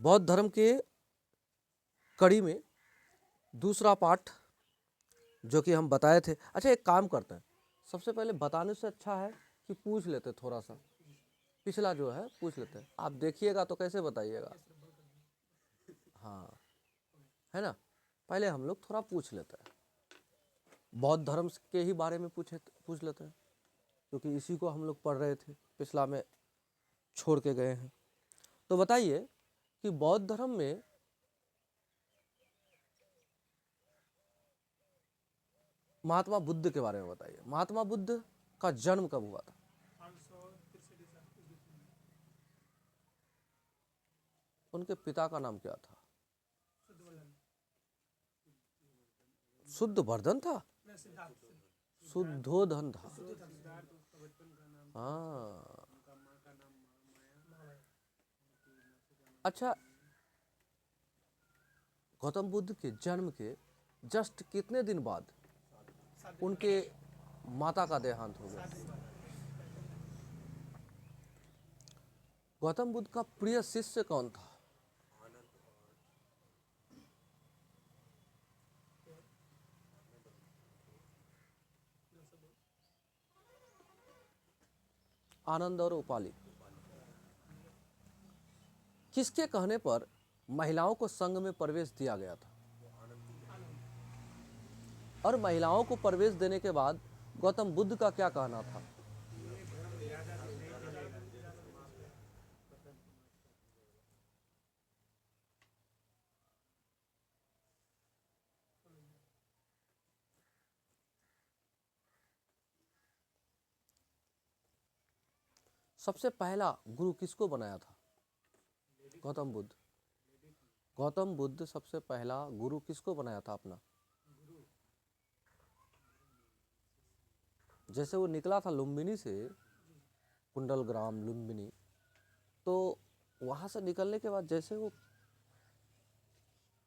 बौद्ध धर्म के कड़ी में दूसरा पाठ जो कि हम बताए थे। अच्छा, एक काम करते हैं, सबसे पहले बताने से अच्छा है कि पूछ लेते हैं, थोड़ा सा पिछला जो है पूछ लेते हैं। आप देखिएगा तो कैसे बताइएगा? हाँ, है ना। पहले हम लोग थोड़ा पूछ लेते हैं, बौद्ध धर्म के ही बारे में पूछ लेते हैं, क्योंकि इसी को हम लोग पढ़ रहे थे, पिछला में छोड़ के गए हैं। तो बताइए कि बौद्ध धर्म में महात्मा बुद्ध के बारे में बताइए। महात्मा बुद्ध का जन्म कब हुआ था? उनके पिता का नाम क्या था? शुद्धवर्धन था? शुद्धोधन था। हाँ, अच्छा, गौतम बुद्ध के जन्म के जस्ट कितने दिन बाद उनके माता का देहांत हो गया? गौतम बुद्ध का प्रिय शिष्य कौन था? आनंद और उपाली। किसके कहने पर महिलाओं को संघ में प्रवेश दिया गया था? और महिलाओं को प्रवेश देने के बाद गौतम बुद्ध का क्या कहना था? सबसे पहला गुरु किसको बनाया था? गौतम बुद्ध। गौतम बुद्ध सबसे पहला गुरु किसको बनाया था अपना? जैसे वो निकला था लुम्बिनी से, कुंडलग्राम लुम्बिनी, तो वहां से निकलने के बाद जैसे वो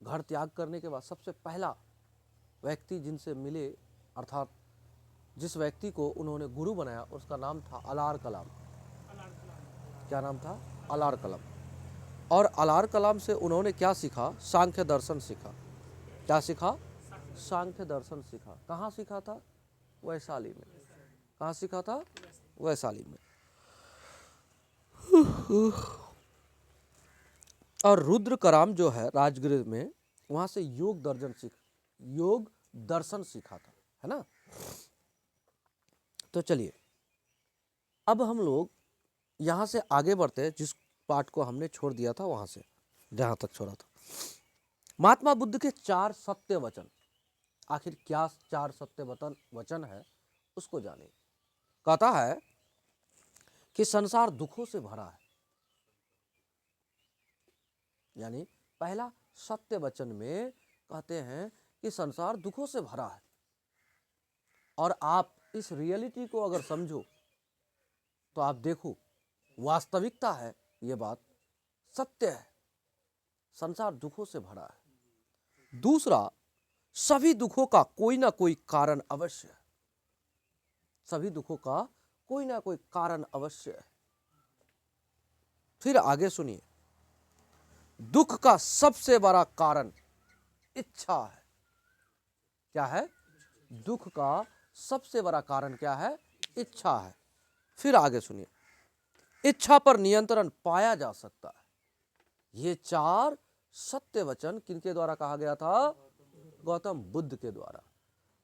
घर त्याग करने के बाद सबसे पहला व्यक्ति जिनसे मिले, अर्थात जिस व्यक्ति को उन्होंने गुरु बनाया, उसका नाम था अलार कलाम। क्या नाम था? अलार कलाम। और अलार कलाम से उन्होंने क्या सीखा? सांख्य दर्शन सीखा। क्या सीखा? सांख्य दर्शन सीखा। कहाँ सीखा था? वैशाली में। कहाँ सीखा था? वैशाली में। और रुद्र कराम जो है राजगृह में, वहां से योग दर्शन सीखा था, है ना। तो चलिए अब हम लोग यहां से आगे बढ़ते हैं, जिस पार्ट को हमने छोड़ दिया था वहां से, जहां तक छोड़ा था। महात्मा बुद्ध के 4 सत्य वचन, आखिर क्या 4 सत्य वचन है उसको जानिए। कहता है कि संसार दुखों से भरा है, यानी पहला सत्य वचन में कहते हैं कि संसार दुखों से भरा है। और आप इस रियलिटी को अगर समझो तो आप देखो, वास्तविकता है, ये बात सत्य है, संसार दुखों से भरा है। दूसरा, सभी दुखों का कोई ना कोई कारण अवश्य है। सभी दुखों का कोई ना कोई कारण अवश्य है। फिर आगे सुनिए, दुख का सबसे बड़ा कारण इच्छा है। क्या है? दुख का सबसे बड़ा कारण क्या है? इच्छा है। फिर आगे सुनिए, इच्छा पर नियंत्रण पाया जा सकता है। ये 4 सत्य वचन किनके द्वारा कहा गया था? गौतम बुद्ध के द्वारा।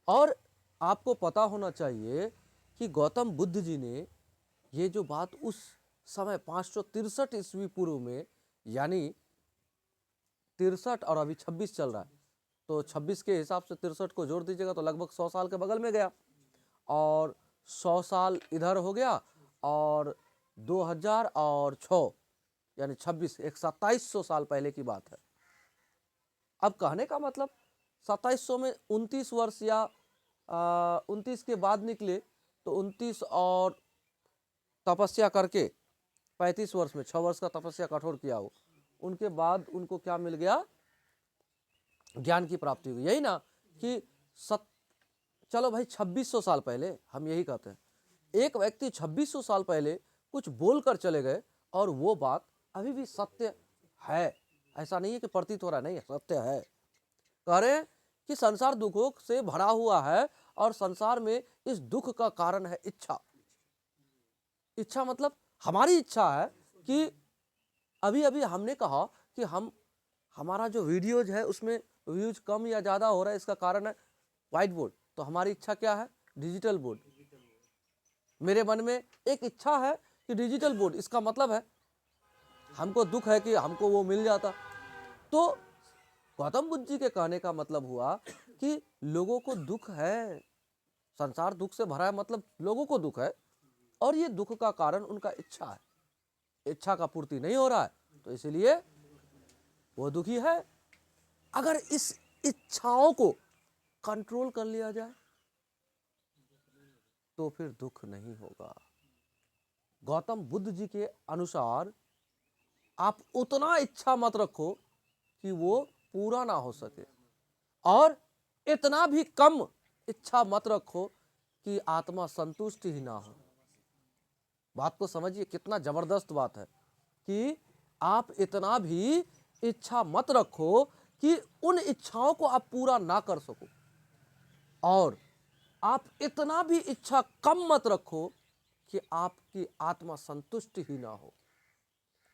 और आपको पता होना चाहिए कि गौतम बुद्ध जी ने ये जो बात उस समय 563 ईस्वी पूर्व में, यानी 63 और अभी 26 चल रहा है, तो 26 के हिसाब से 63 को जोड़ दीजिएगा तो लगभग 100 साल के बगल में गया, और 100 साल इधर हो गया, और 2006 यानी 26, एक 2700 साल पहले की बात है। अब कहने का मतलब 2700 में 29 वर्ष या 29 के बाद निकले तो 29 और तपस्या करके 35 वर्ष में 6 वर्ष का तपस्या कठोर किया हो, उनके बाद उनको क्या मिल गया? ज्ञान की प्राप्ति हुई। यही ना कि चलो भाई 2600 साल पहले, हम यही कहते हैं, एक व्यक्ति 2600 साल पहले कुछ बोलकर चले गए और वो बात अभी भी सत्य है, ऐसा नहीं है कि प्रतीत हो रहा है, नहीं, सत्य है। कह रहे हैं कि संसार दुखों से भरा हुआ है और संसार में इस दुख का कारण है इच्छा। इच्छा मतलब हमारी इच्छा है कि अभी अभी हमने कहा कि हमारा जो वीडियोज है उसमें व्यूज कम या ज्यादा हो रहा है, इसका कारण है व्हाइट बोर्ड। तो हमारी इच्छा क्या है? Digital board. मेरे मन में एक इच्छा है कि डिजिटल बोर्ड, इसका मतलब है हमको दुख है कि हमको वो मिल जाता। तो गौतम बुद्ध जी के कहने का मतलब हुआ कि लोगों को दुख है, संसार दुख से भरा है, मतलब लोगों को दुख है और ये दुख का कारण उनका इच्छा है। इच्छा का पूर्ति नहीं हो रहा है तो इसलिए वो दुखी है। अगर इस इच्छाओं को कंट्रोल कर लिया जाए तो फिर दुख नहीं होगा। गौतम बुद्ध जी के अनुसार आप उतना इच्छा मत रखो कि वो पूरा ना हो सके और इतना भी कम इच्छा मत रखो कि आत्मा संतुष्ट ही ना हो। बात को समझिए, कितना जबरदस्त बात है कि आप इतना भी इच्छा मत रखो कि उन इच्छाओं को आप पूरा ना कर सको और आप इतना भी इच्छा कम मत रखो कि आपकी आत्मा संतुष्ट ही ना हो।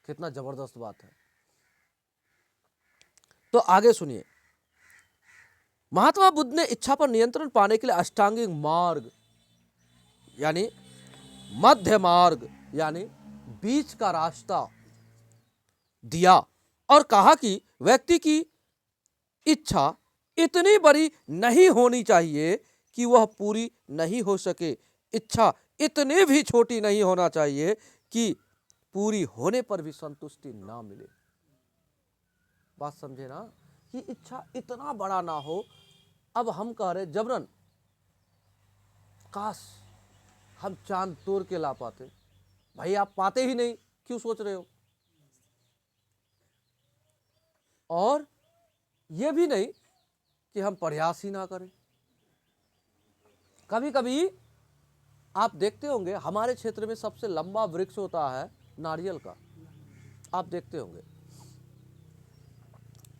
कितना जबरदस्त बात है। तो आगे सुनिए, महात्मा बुद्ध ने इच्छा पर नियंत्रण पाने के लिए अष्टांगिक मार्ग यानी मध्य मार्ग यानी बीच का रास्ता दिया और कहा कि व्यक्ति की इच्छा इतनी बड़ी नहीं होनी चाहिए कि वह पूरी नहीं हो सके, इच्छा इतनी भी छोटी नहीं होना चाहिए कि पूरी होने पर भी संतुष्टि ना मिले। बात समझे ना, कि इच्छा इतना बड़ा ना हो। अब हम कह रहे जबरन, काश हम चांद तोड़ के ला पाते। भाई आप पाते ही नहीं, क्यों सोच रहे हो? और यह भी नहीं कि हम प्रयास ही ना करें। कभी कभी आप देखते होंगे हमारे क्षेत्र में सबसे लंबा वृक्ष होता है नारियल का, आप देखते होंगे।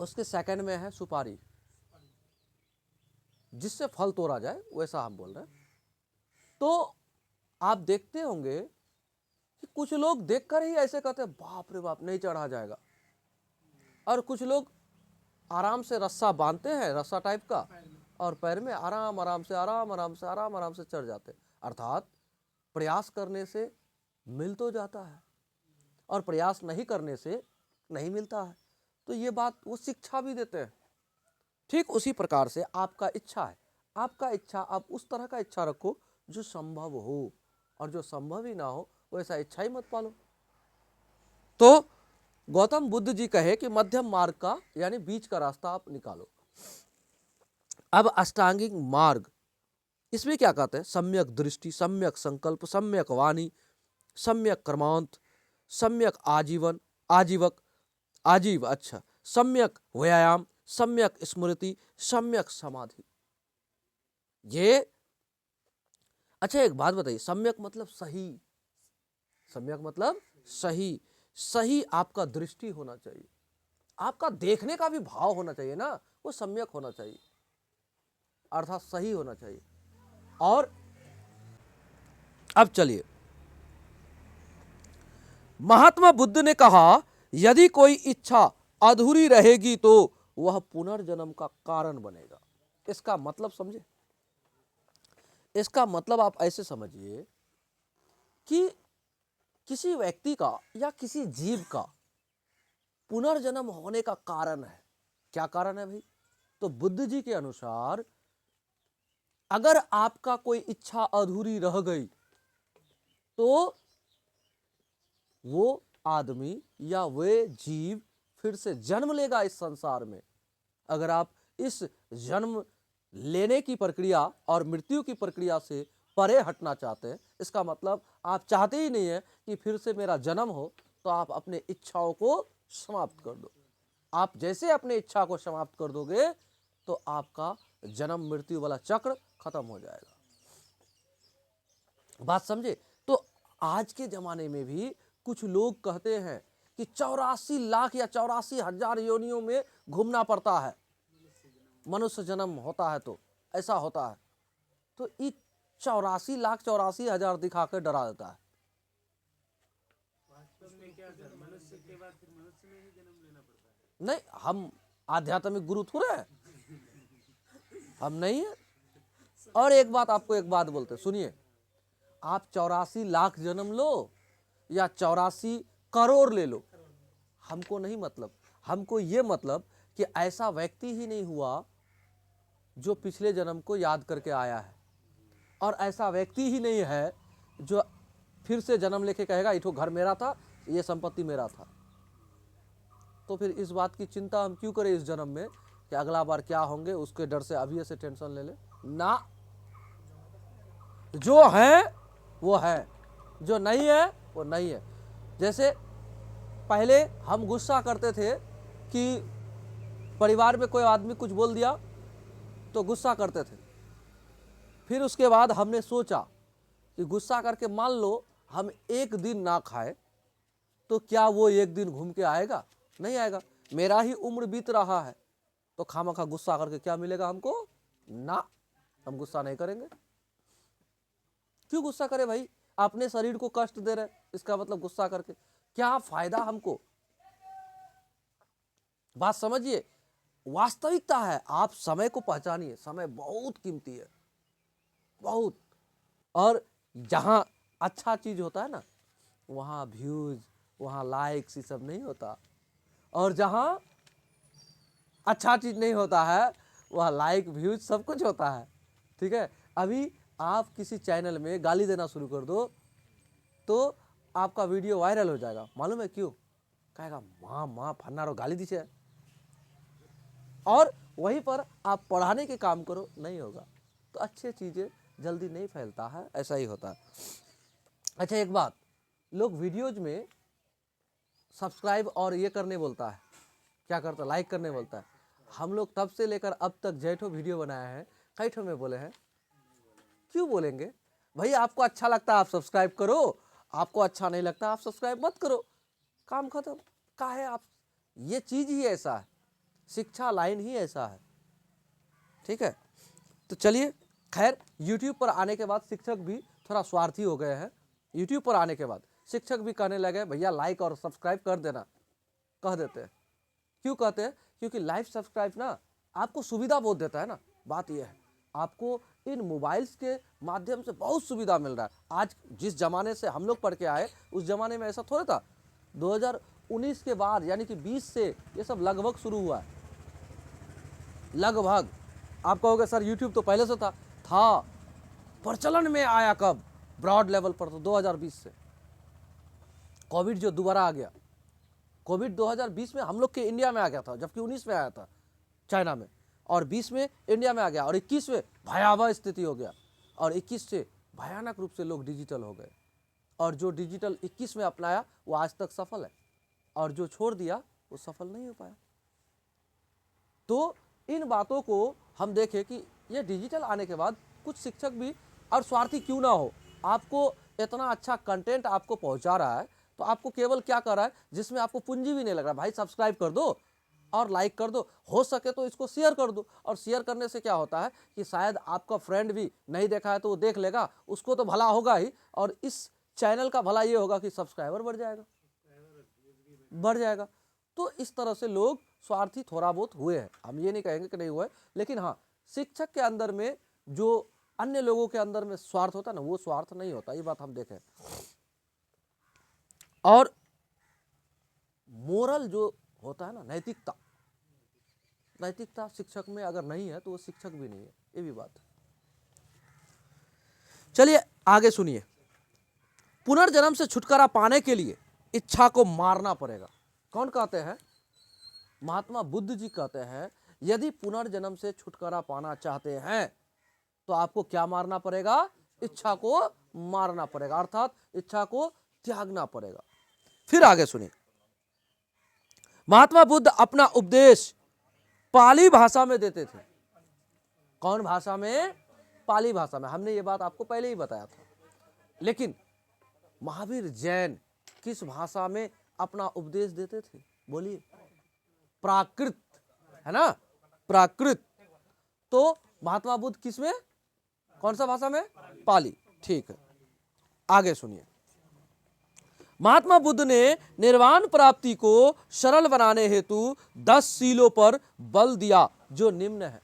उसके सेकंड में है सुपारी, जिससे फल तोड़ा जाए, वैसा हम बोल रहे हैं। तो आप देखते होंगे कि कुछ लोग देखकर ही ऐसे कहते हैं बाप रे बाप नहीं चढ़ा जाएगा, और कुछ लोग आराम से रस्सा बांधते हैं, रस्सा टाइप का, और पैर में आराम आराम से चढ़ जाते हैं। अर्थात प्रयास करने से मिल तो जाता है और प्रयास नहीं करने से नहीं मिलता है। तो ये बात वो शिक्षा भी देते हैं। ठीक उसी प्रकार से आपका इच्छा है, आपका इच्छा आप उस तरह का इच्छा रखो जो संभव हो, और जो संभव ही ना हो वैसा इच्छा ही मत पालो। तो गौतम बुद्ध जी कहे कि मध्यम मार्ग का यानी बीच का रास्ता आप निकालो। अब अष्टांगिक मार्ग, इसमें क्या कहते हैं? सम्यक दृष्टि, सम्यक संकल्प, सम्यक वाणी, सम्यक कर्मांत, सम्यक आजीव, अच्छा, सम्यक व्यायाम, सम्यक स्मृति, सम्यक समाधि। ये अच्छा एक बात बताइए, सम्यक मतलब सही, सम्यक मतलब सही, सही आपका दृष्टि होना चाहिए, आपका देखने का भी भाव होना चाहिए ना, वो सम्यक होना चाहिए, अर्थात सही होना चाहिए। और अब चलिए, महात्मा बुद्ध ने कहा यदि कोई इच्छा अधूरी रहेगी तो वह पुनर्जन्म का कारण बनेगा। इसका मतलब समझे? इसका मतलब आप ऐसे समझिए कि किसी व्यक्ति का या किसी जीव का पुनर्जन्म होने का कारण है। क्या कारण है भाई? तो बुद्ध जी के अनुसार अगर आपका कोई इच्छा अधूरी रह गई तो वो आदमी या वे जीव फिर से जन्म लेगा इस संसार में। अगर आप इस जन्म लेने की प्रक्रिया और मृत्यु की प्रक्रिया से परे हटना चाहते हैं, इसका मतलब आप चाहते ही नहीं है कि फिर से मेरा जन्म हो, तो आप अपने इच्छाओं को समाप्त कर दो। आप जैसे अपने इच्छा को समाप्त कर दोगे तो आपका जन्म मृत्यु वाला चक्र खत्म हो जाएगा। बात समझे? तो आज के जमाने में भी कुछ लोग कहते हैं कि 84 लाख या 84,000 योनियों में घूमना पड़ता है, मनुष्य जन्म होता है तो ऐसा होता है। तो ये 84,84,000 दिखा कर डरा देता है। नहीं, हम आध्यात्मिक गुरु थोड़े हैं, हम नहीं है। और एक बात आपको एक बात बोलते सुनिए, आप 84 लाख जन्म लो या 84 करोड़ ले लो, हमको नहीं मतलब। हमको ये मतलब कि ऐसा व्यक्ति ही नहीं हुआ जो पिछले जन्म को याद करके आया है, और ऐसा व्यक्ति ही नहीं है जो फिर से जन्म लेके कहेगा इठो घर मेरा था, ये संपत्ति मेरा था। तो फिर इस बात की चिंता हम क्यों करें इस जन्म में कि अगला बार क्या होंगे, उसके डर से अभी ऐसे टेंशन ले ले ना। जो है वो है, जो नहीं है वो नहीं है। जैसे पहले हम गुस्सा करते थे कि परिवार में कोई आदमी कुछ बोल दिया तो गुस्सा करते थे, फिर उसके बाद हमने सोचा कि गुस्सा करके मान लो हम एक दिन ना खाए तो क्या वो एक दिन घूम के आएगा? नहीं आएगा। मेरा ही उम्र बीत रहा है तो खामखा गुस्सा करके क्या मिलेगा हमको? ना, हम गुस्सा नहीं करेंगे। क्यों गुस्सा करे भाई? अपने शरीर को कष्ट दे रहे, इसका मतलब गुस्सा करके क्या फायदा हमको? बात समझिए, वास्तविकता है। आप समय को पहचानिए, समय बहुत कीमती है, बहुत। और जहां अच्छा चीज होता है ना, वहां व्यूज, वहां लाइक्स, ये सब नहीं होता। और जहां अच्छा चीज नहीं होता है वह लाइक व्यूज सब कुछ होता है। ठीक है, अभी आप किसी चैनल में गाली देना शुरू कर दो तो आपका वीडियो वायरल हो जाएगा। मालूम है क्यों? कहेगा माँ माँ फन्नारो गाली दीजिए। और वहीं पर आप पढ़ाने के काम करो, नहीं होगा। तो अच्छी चीजें जल्दी नहीं फैलता है, ऐसा ही होता है। अच्छा एक बात, लोग वीडियोज में सब्सक्राइब और ये करने बोलता है, क्या करता है? लाइक करने बोलता है। हम लोग तब से लेकर अब तक जैठो वीडियो बनाया है, कई ठो में बोले हैं। क्यों बोलेंगे भाई? आपको अच्छा लगता है आप सब्सक्राइब करो, आपको अच्छा नहीं लगता आप सब्सक्राइब मत करो, काम खत्म। का है आप, ये चीज ही ऐसा है, शिक्षा लाइन ही ऐसा है। ठीक है, तो चलिए खैर, YouTube पर आने के बाद शिक्षक भी थोड़ा स्वार्थी हो गए हैं। YouTube पर आने के बाद शिक्षक भी कहने लगे भैया लाइक और सब्सक्राइब कर देना, कह देते हैं। क्यों कहते हैं? क्योंकि लाइव सब्सक्राइब ना आपको सुविधा बहुत देता है ना। बात यह है, आपको इन मोबाइल्स के माध्यम से बहुत सुविधा मिल रहा है। आज जिस जमाने से हम लोग पढ़ के आए, उस जमाने में ऐसा थोड़ा था। 2019 के बाद यानी कि 20 से ये सब लगभग शुरू हुआ है, लगभग। आप कहोगे सर यूट्यूब तो पहले से था प्रचलन में आया कब? ब्रॉड लेवल पर तो 2020 से। कोविड जो दोबारा आ गया, कोविड 2020 में हम लोग के इंडिया में आ गया था, जबकि 19 में आया था चाइना में, और 20 में इंडिया में आ गया, और 21 में भयावह स्थिति हो गया, और 21 से भयानक रूप से लोग डिजिटल हो गए। और जो डिजिटल 21 में अपनाया वो आज तक सफल है, और जो छोड़ दिया वो सफल नहीं हो पाया। तो इन बातों को हम देखें कि ये डिजिटल आने के बाद कुछ शिक्षक भी, और स्वार्थी क्यों ना हो, आपको इतना अच्छा कंटेंट आपको पहुंचा रहा है तो आपको केवल क्या कर रहा है, जिसमें आपको पूंजी भी नहीं लग रहा, भाई सब्सक्राइब कर दो और लाइक कर दो, हो सके तो इसको शेयर कर दो। और शेयर करने से क्या होता है कि शायद आपका फ्रेंड भी नहीं देखा है तो वो देख लेगा, उसको तो भला होगा ही, और इस चैनल का भला ये होगा कि सब्सक्राइबर बढ़ जाएगा। तो इस तरह से लोग स्वार्थी थोड़ा बहुत हुए हैं, हम ये नहीं कहेंगे कि नहीं हुए, लेकिन हाँ, शिक्षक के अंदर में जो अन्य लोगों के अंदर में स्वार्थ होता है ना, वो स्वार्थ नहीं होता, ये बात हम देखें। और मोरल जो होता है ना, नैतिकता शिक्षक में अगर नहीं है तो वो शिक्षक भी नहीं है, ये भी बात है। चलिए आगे सुनिए, पुनर्जन्म से छुटकारा पाने के लिए इच्छा को मारना पड़ेगा। कौन कहते हैं? महात्मा बुद्ध जी कहते हैं यदि पुनर्जन्म से छुटकारा पाना चाहते हैं तो आपको क्या मारना पड़ेगा? इच्छा को मारना पड़ेगा, अर्थात इच्छा को त्यागना पड़ेगा। फिर आगे सुनिए, महात्मा बुद्ध अपना उपदेश पाली भाषा में देते थे। कौन भाषा में? पाली भाषा में। हमने ये बात आपको पहले ही बताया था। लेकिन महावीर जैन किस भाषा में अपना उपदेश देते थे? बोलिए। प्राकृत, है ना, प्राकृत। तो महात्मा बुद्ध किसमें, कौन सा भाषा में? पाली। ठीक है, आगे सुनिए। महात्मा बुद्ध ने निर्वाण प्राप्ति को सरल बनाने हेतु 10 शीलों पर बल दिया जो निम्न है।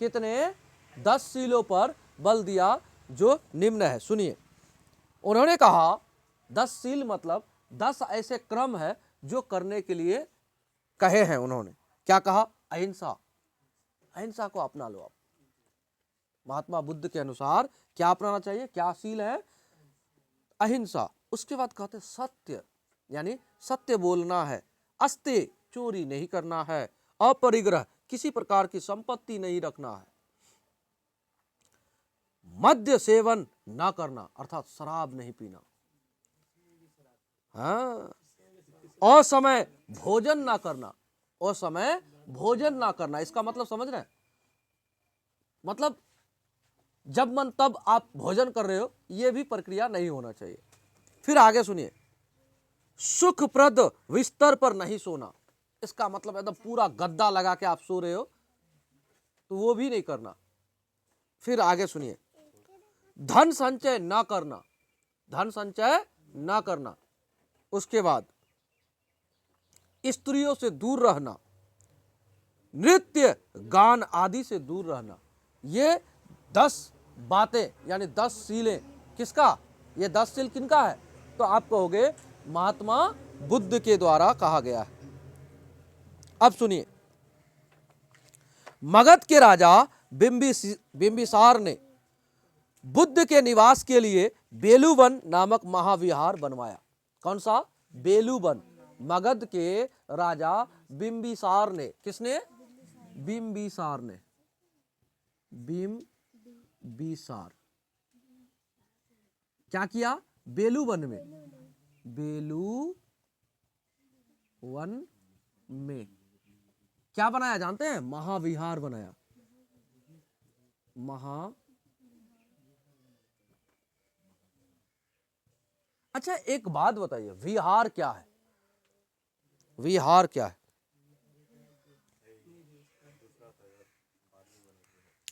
कितने? 10 शीलों पर बल दिया जो निम्न है। सुनिए, उन्होंने कहा 10 शील मतलब 10 ऐसे क्रम है जो करने के लिए कहे हैं उन्होंने। क्या कहा? अहिंसा। अहिंसा को अपना लो आप। महात्मा बुद्ध के अनुसार क्या अपनाना चाहिए? क्या शील है? अहिंसा। उसके बाद कहते सत्य, यानी सत्य बोलना है। अस्ते, चोरी नहीं करना है। अपरिग्रह, किसी प्रकार की संपत्ति नहीं रखना है। मद्य सेवन ना करना, अर्थात शराब नहीं पीना। हाँ, असमय भोजन ना करना। असमय भोजन ना करना, इसका मतलब समझ रहे हैं? मतलब जब मन तब आप भोजन कर रहे हो, यह भी प्रक्रिया नहीं होना चाहिए। फिर आगे सुनिए, सुखप्रद बिस्तर पर नहीं सोना। इसका मतलब एकदम पूरा गद्दा लगा के आप सो रहे हो, तो वो भी नहीं करना। फिर आगे सुनिए, धन संचय ना करना। धन संचय ना करना। उसके बाद स्त्रियों से दूर रहना, नृत्य गान आदि से दूर रहना। ये 10 बातें यानी 10 शीलें किसका? ये 10 शील किनका है? तो आप कहोगे महात्मा बुद्ध के द्वारा कहा गया है। अब सुनिए, मगध के राजा बिंबिसार ने बुद्ध के निवास के लिए बेलूवन नामक महाविहार बनवाया। कौन सा? बेलूवन। मगध के राजा बिंबिसार ने, किसने? बिंबिसार ने। बिंबिसार क्या किया? बेलूवन में। बेलूवन में क्या बनाया जानते हैं? महाविहार बनाया। अच्छा, एक बात बताइए, विहार क्या है? विहार क्या है?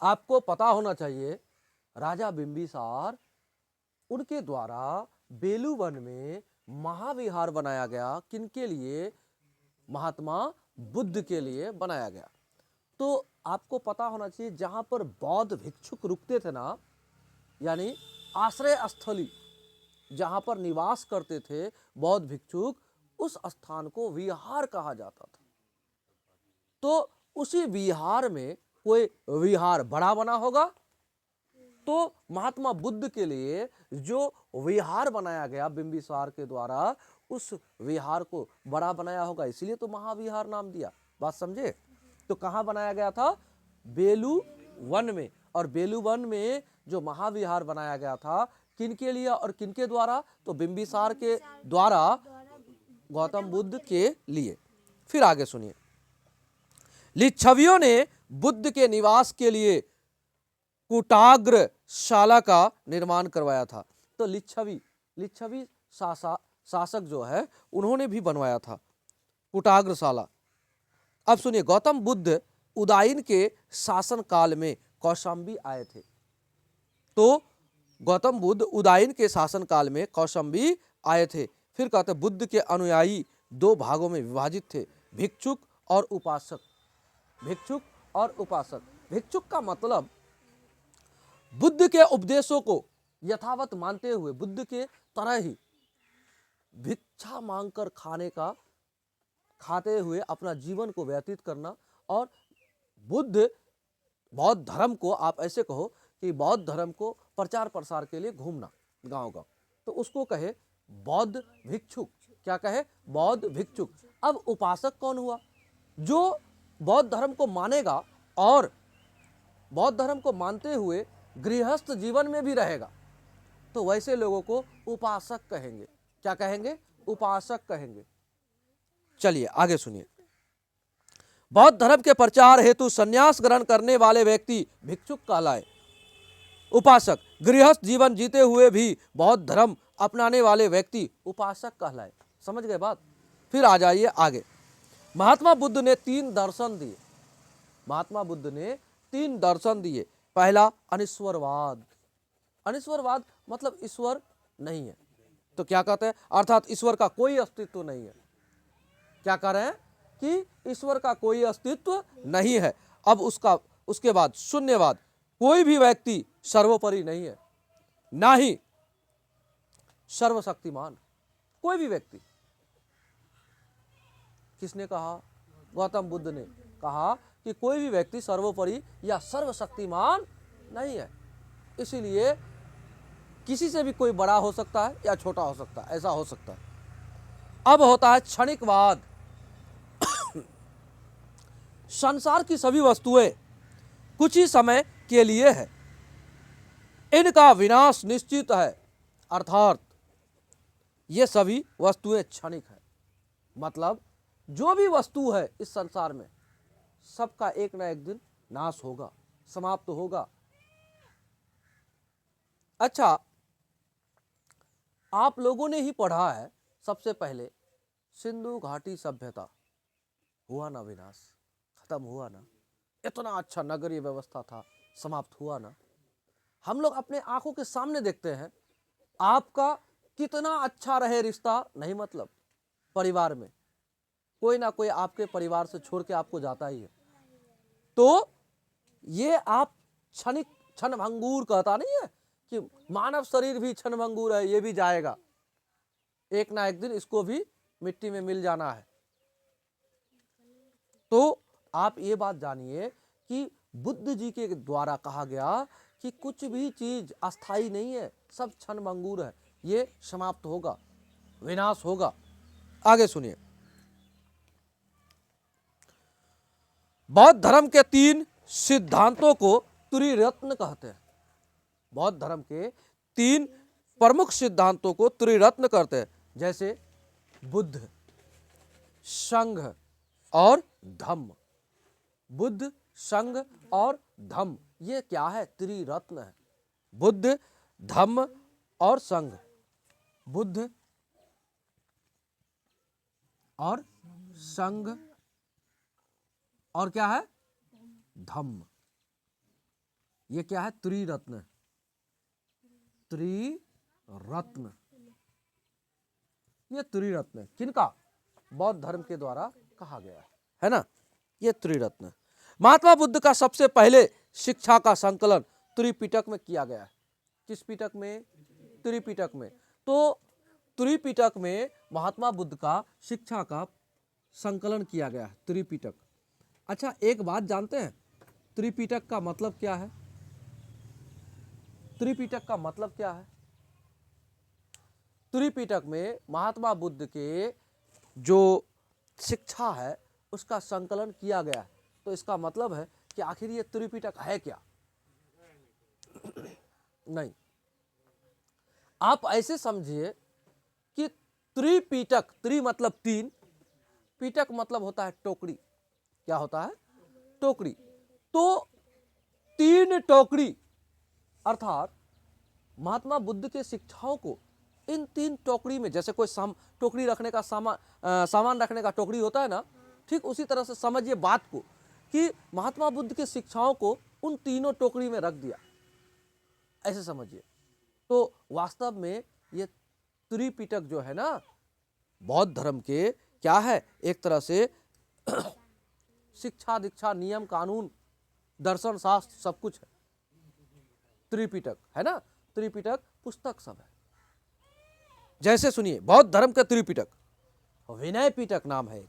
आपको पता होना चाहिए, राजा बिंबिसार, उनके द्वारा बेलूवन में महाविहार बनाया गया। किनके लिए? महात्मा बुद्ध के लिए बनाया गया। तो आपको पता होना चाहिए, जहां पर बौद्ध भिक्षुक रुकते थे ना, यानी आश्रय स्थली, जहां पर निवास करते थे बौद्ध भिक्षुक, उस स्थान को विहार कहा जाता था। तो उसी विहार में कोई विहार बड़ा बना होगा, तो महात्मा बुद्ध के लिए जो विहार बनाया गया बिंबिसार के द्वारा, उस विहार को बड़ा बनाया होगा, इसलिए तो महाविहार नाम दिया। बात समझे? तो कहाँ बनाया गया था? बेलूवन में। और बेलूवन में जो महाविहार बनाया गया था, किनके लिए और किनके द्वारा? तो बिंबिसार के द्वारा गौतम बुद्ध के लिए। फिर आगे सुनिए, लिच्छवियों ने बुद्ध के निवास के लिए कुटाग्र शाला का निर्माण करवाया था। तो लिच्छवी शासक जो है, उन्होंने भी बनवाया था कुटाग्रशाला। अब सुनिए, गौतम बुद्ध उदाइन के शासन काल में कौशाम्बी आए थे। तो गौतम बुद्ध उदाइन के शासन काल में कौशाम्बी आए थे। फिर कहते बुद्ध के अनुयायी 2 भागों में विभाजित थे, भिक्षुक और उपासक। भिक्षुक और उपासक। भिक्षुक का मतलब बुद्ध के उपदेशों को यथावत मानते हुए, बुद्ध के तरह ही भिक्षा मांगकर खाते हुए अपना जीवन को व्यतीत करना। और बौद्ध धर्म को आप ऐसे कहो कि बौद्ध धर्म को प्रचार प्रसार के लिए घूमना गांव-गांव, तो उसको कहे बौद्ध भिक्षुक। क्या कहे? बौद्ध भिक्षुक। अब उपासक कौन हुआ? जो बौद्ध धर्म को मानेगा और बौद्ध धर्म को मानते हुए गृहस्थ जीवन में भी रहेगा, तो वैसे लोगों को उपासक कहेंगे। क्या कहेंगे? उपासक कहेंगे। चलिए आगे सुनिए, बौद्ध धर्म के प्रचार हेतु संन्यास ग्रहण करने वाले व्यक्ति भिक्षुक कहलाए। उपासक, गृहस्थ जीवन जीते हुए भी बौद्ध धर्म अपनाने वाले व्यक्ति उपासक कहलाए। समझ गए बात? फिर आ जाइए आगे। महात्मा बुद्ध ने 3 दर्शन दिए। महात्मा बुद्ध ने 3 दर्शन दिए। पहला अनिश्वरवाद। अनिश्वरवाद मतलब ईश्वर नहीं है। तो क्या कहते हैं, अर्थात ईश्वर का कोई अस्तित्व नहीं है। क्या कह रहे हैं कि ईश्वर का कोई अस्तित्व नहीं है। अब उसके बाद शून्यवाद। कोई भी व्यक्ति सर्वोपरि नहीं है, ना ही सर्वशक्तिमान। कोई भी व्यक्ति, किसने कहा? गौतम बुद्ध ने कहा कि कोई भी व्यक्ति सर्वोपरि या सर्वशक्तिमान नहीं है। इसीलिए किसी से भी कोई बड़ा हो सकता है या छोटा हो सकता है, ऐसा हो सकता है। अब होता है क्षणिकवाद। संसार की सभी वस्तुएं कुछ ही समय के लिए है, इनका विनाश निश्चित है। अर्थात ये सभी वस्तुएं क्षणिक है। मतलब जो भी वस्तु है इस संसार में, सबका एक ना एक दिन नाश होगा, समाप्त होगा। अच्छा, आप लोगों ने ही पढ़ा है, सबसे पहले सिंधु घाटी सभ्यता हुआ ना विनाश, खत्म हुआ ना। इतना अच्छा नगरीय व्यवस्था था, समाप्त हुआ ना। हम लोग अपने आंखों के सामने देखते हैं, आपका कितना अच्छा रहे रिश्ता नहीं, मतलब परिवार में कोई ना कोई आपके परिवार से छोड़ के आपको जाता ही है। तो ये आप क्षणभंगुर कहता नहीं है कि मानव शरीर भी क्षणभंगुर है, ये भी जाएगा, एक ना एक दिन इसको भी मिट्टी में मिल जाना है। तो आप ये बात जानिए कि बुद्ध जी के द्वारा कहा गया कि कुछ भी चीज अस्थाई नहीं है, सब क्षणभंगुर है, ये समाप्त होगा, विनाश होगा। आगे सुनिए। बौद्ध धर्म के 3 सिद्धांतों को त्रिरत्न कहते हैं। बौद्ध धर्म के 3 प्रमुख सिद्धांतों को त्रिरत्न कहते हैं, जैसे बुद्ध, संघ और धम्म। बुद्ध, संघ और धम्म, ये क्या है? त्रिरत्न है। बुद्ध, धम्म और संघ। बुद्ध और संघ और क्या है? धम्म। ये क्या है? त्रिरत्न। त्रिरत्न, ये त्रिरत्न किनका? बौद्ध धर्म के द्वारा कहा गया है ना, ये त्रिरत्न। महात्मा बुद्ध का सबसे पहले शिक्षा का संकलन त्रिपिटक में किया गया है। किस पिटक में? त्रिपिटक में। तो त्रिपिटक में महात्मा बुद्ध का शिक्षा का संकलन किया गया है, त्रिपिटक। अच्छा, एक बात जानते हैं, त्रिपिटक का मतलब क्या है? त्रिपिटक का मतलब क्या है? त्रिपिटक में महात्मा बुद्ध के जो शिक्षा है उसका संकलन किया गया है। तो इसका मतलब है कि आखिर ये त्रिपिटक है क्या? नहीं, आप ऐसे समझिए कि त्रिपिटक, त्रि मतलब 3, पिटक मतलब होता है टोकरी। क्या होता है? टोकरी। तो 3 टोकरी, अर्थात महात्मा बुद्ध के शिक्षाओं को इन 3 टोकरी में, जैसे कोई टोकरी रखने का सामान रखने का टोकरी होता है ना, ठीक उसी तरह से समझिए बात को कि महात्मा बुद्ध के शिक्षाओं को उन तीनों टोकरी में रख दिया, ऐसे समझिए। तो वास्तव में ये त्रिपिटक जो है ना, बौद्ध धर्म के क्या है? एक तरह से शिक्षा, दीक्षा, नियम, कानून, दर्शन, शास्त्र सब कुछ है, त्रिपिटक है ना। त्रिपिटक पुस्तक सब है। जैसे सुनिए, बौद्ध धर्म का त्रिपिटक विनय पिटक नाम है,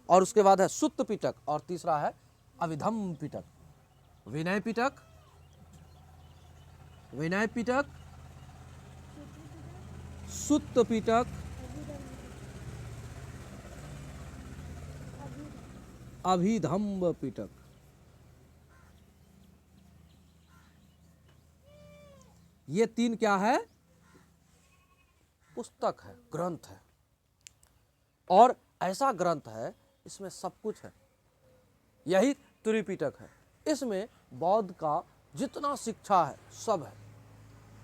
और उसके बाद है सुत्त पिटक, और तीसरा है अभिधम्म पिटक। विनय पिटक, विनय पिटक, सुत्त पिटक, अभिधम्म पिटक। ये 3 क्या है? पुस्तक है, ग्रंथ है। और ऐसा ग्रंथ है, इसमें सब कुछ है, यही त्रिपिटक है। इसमें बौद्ध का जितना शिक्षा है सब है।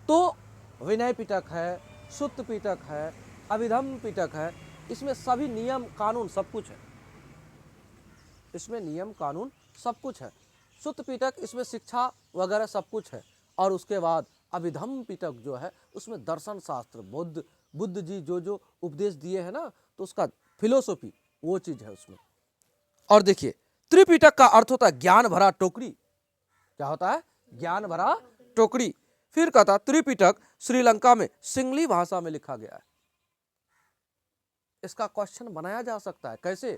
तो विनय पिटक है, सुत्त पिटक है, अभिधम्म पिटक है, इसमें सभी नियम कानून सब कुछ है, इसमें नियम कानून सब कुछ है। सुत्त पिटक इसमें शिक्षा वगैरह सब कुछ है। और उसके बाद अभिधम्म पिटक जो है उसमें दर्शन शास्त्र, बुद्ध जी जो जो उपदेश दिए हैं ना, तो उसका फिलोसॉफी वो चीज है उसमें। और देखिए त्रिपिटक का अर्थ होता है ज्ञान भरा टोकरी। क्या होता है? ज्ञान भरा टोकरी। फिर कहता त्रिपिटक श्रीलंका में सिंगली भाषा में लिखा गया है। इसका क्वेश्चन बनाया जा सकता है कैसे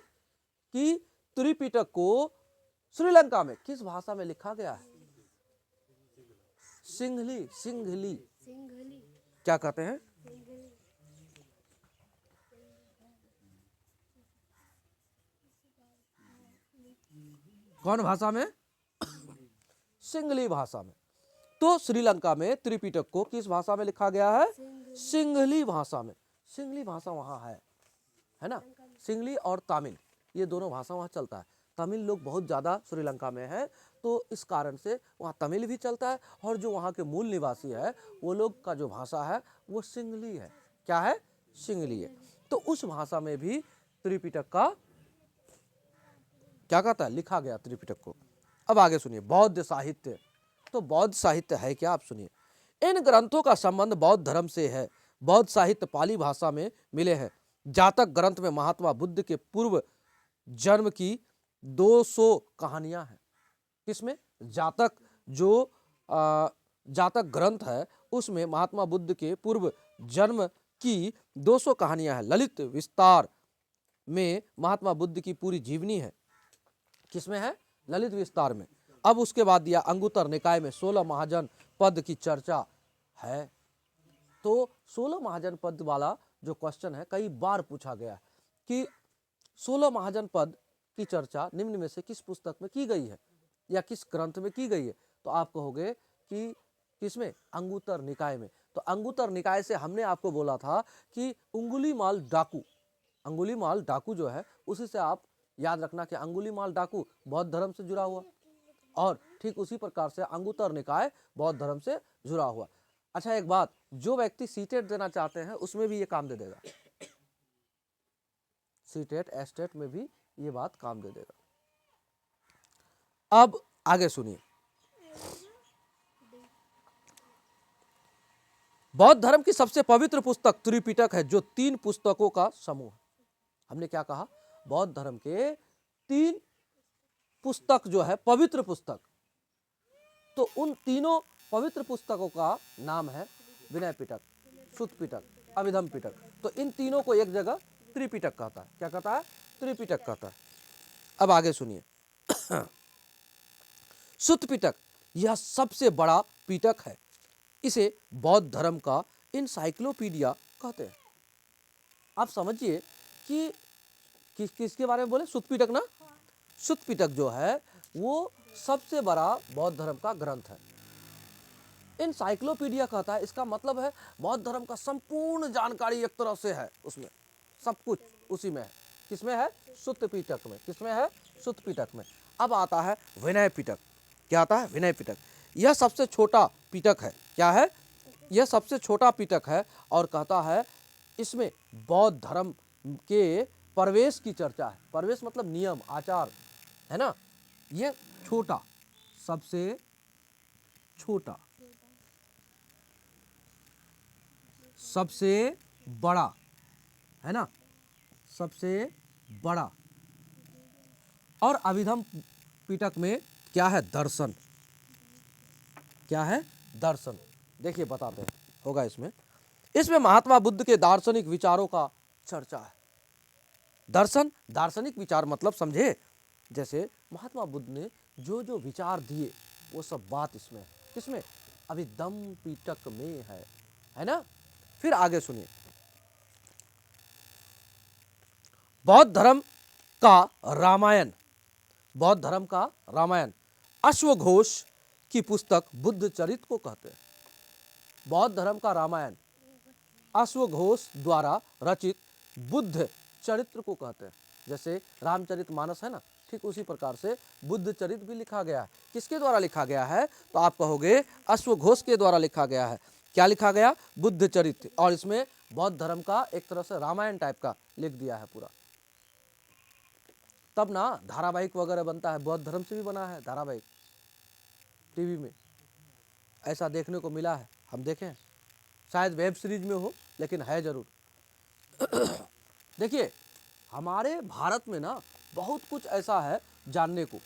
कि त्रिपिटक को श्रीलंका में किस भाषा में लिखा गया है? सिंघली। सिंघली क्या कहते हैं? कौन भाषा में? सिंघली भाषा में। तो श्रीलंका में त्रिपिटक को किस भाषा में लिखा गया है? सिंघली भाषा में। सिंघली भाषा वहां है ना। सिंघली और तमिल ये दोनों भाषा वहां चलता है। तमिल लोग बहुत ज्यादा श्रीलंका में है, तो इस कारण से वहाँ तमिल भी चलता है। और जो वहाँ के मूल निवासी है वो लोग का जो भाषा है वो सिंघली है। क्या है? सिंघली है। तो उस भाषा में भी त्रिपिटक का क्या कहता है? लिखा गया त्रिपिटक को। अब आगे सुनिए बौद्ध साहित्य। तो बौद्ध साहित्य है क्या? आप सुनिए। इन ग्रंथों का संबंध बौद्ध धर्म से है। बौद्ध साहित्य पाली भाषा में मिले हैं। जातक ग्रंथ में महात्मा बुद्ध के पूर्व जन्म की 200 कहानियां हैं। किसमें? जातक जो जातक ग्रंथ है उसमें महात्मा बुद्ध के पूर्व जन्म की 200 कहानियां हैं। ललित विस्तार में महात्मा बुद्ध की पूरी जीवनी है। किसमें है? ललित विस्तार में। अब उसके बाद दिया अंगुत्तर निकाय में 16 महाजन पद की चर्चा है। तो 16 महाजन पद वाला जो क्वेश्चन है कई बार पूछा गया है कि 16 महाजन पद की चर्चा निम्न में से किस पुस्तक में की गई है या किस ग्रंथ में की गई है? तो आप कहोगे कि किसमें? अंगुत्तर निकाय में। तो अंगुत्तर निकाय से हमने आपको बोला था कि अंगुलीमाल डाकू, अंगुलीमाल डाकू जो है उसी से आप याद रखना कि अंगुलीमाल डाकू बौद्ध धर्म से जुड़ा हुआ, और ठीक उसी प्रकार से अंगुत्तर निकाय बौद्ध धर्म से जुड़ा हुआ। अच्छा एक बात, जो व्यक्ति सीटेट देना चाहते हैं उसमें भी ये काम दे देगा। सीटेट एस्टेट में भी ये बात काम दे देगा। अब आगे सुनिए। बौद्ध धर्म की सबसे पवित्र पुस्तक त्रिपिटक है जो 3 पुस्तकों का समूह है। हमने क्या कहा? बौद्ध धर्म के 3 पुस्तक जो है पवित्र पुस्तक, तो उन तीनों पवित्र पुस्तकों का नाम है विनय पिटक, सुत्त पिटक, अभिधम्म पिटक। तो इन तीनों को एक जगह त्रिपिटक कहता है। क्या कहता है? त्रिपिटक कहता है। अब आगे सुनिए। सुत्त पिटक यह सबसे बड़ा पिटक है। इसे बौद्ध धर्म का इनसाइक्लोपीडिया कहते हैं। आप समझिए कि किसके बारे में बोले? सुत्त पिटक ना। सुत्त पिटक जो है वो सबसे बड़ा बौद्ध धर्म का ग्रंथ है। इनसाइक्लोपीडिया कहता है, इसका मतलब है बौद्ध धर्म का संपूर्ण जानकारी एक तरह से है उसमें, सब कुछ उसी में है। किसमें है? सुत्त पिटक में। किसमें है? सुत्त पिटक में। अब आता है विनय पिटक। क्या आता है? विनय पिटक। यह सबसे छोटा पिटक है। क्या है? यह सबसे छोटा पिटक है और कहता है इसमें बौद्ध धर्म के प्रवेश की चर्चा है। प्रवेश मतलब नियम आचार है ना। यह छोटा, सबसे छोटा, सबसे बड़ा है ना, सबसे बड़ा। और अभिधम्म पिटक में क्या है? दर्शन। क्या है? दर्शन। देखिए बताते हैं, होगा इसमें। इसमें महात्मा बुद्ध के दार्शनिक विचारों का चर्चा है। दर्शन, दार्शनिक विचार मतलब समझे, जैसे महात्मा बुद्ध ने जो जो विचार दिए वो सब बात इसमें है। किसमें? अभिधम्म पिटक में है ना। फिर आगे सुनिए। बौद्ध धर्म का रामायण, बौद्ध धर्म का रामायण अश्वघोष की पुस्तक बुद्ध चरित को कहते हैं। बौद्ध धर्म का रामायण अश्वघोष द्वारा रचित बुद्ध चरित्र को कहते हैं। जैसे रामचरितमानस है ना, ठीक उसी प्रकार से बुद्ध चरित भी लिखा गया है। किसके द्वारा लिखा गया है? तो आप कहोगे अश्वघोष के द्वारा लिखा गया है। क्या लिखा गया? बुद्ध चरित्र। और इसमें बौद्ध धर्म का एक तरह से रामायण टाइप का लिख दिया है पूरा। तब ना धारावाहिक वगैरह बनता है, बौद्ध धर्म से भी बना है धारावाहिक टीवी में, ऐसा देखने को मिला है, हम देखें, शायद वेब सीरीज में हो लेकिन है जरूर। देखिए हमारे भारत में ना बहुत कुछ ऐसा है जानने को,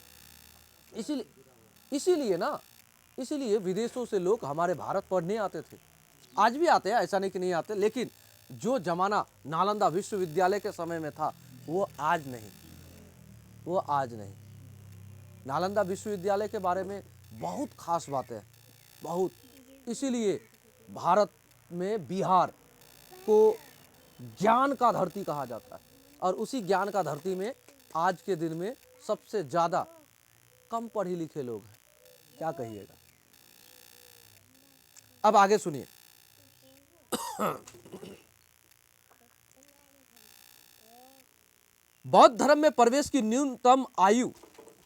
इसीलिए विदेशों से लोग हमारे भारत पढ़ने आते थे, आज भी आते हैं, ऐसा नहीं कि नहीं आते, लेकिन जो जमाना नालंदा विश्वविद्यालय के समय में था वो आज नहीं। नालंदा विश्वविद्यालय के बारे में बहुत खास बातें हैं, बहुत, इसीलिए भारत में बिहार को ज्ञान का धरती कहा जाता है, और उसी ज्ञान का धरती में आज के दिन में सबसे ज़्यादा कम पढ़े लिखे लोग हैं, क्या कहिएगा। अब आगे सुनिए। बौद्ध धर्म में प्रवेश की न्यूनतम आयु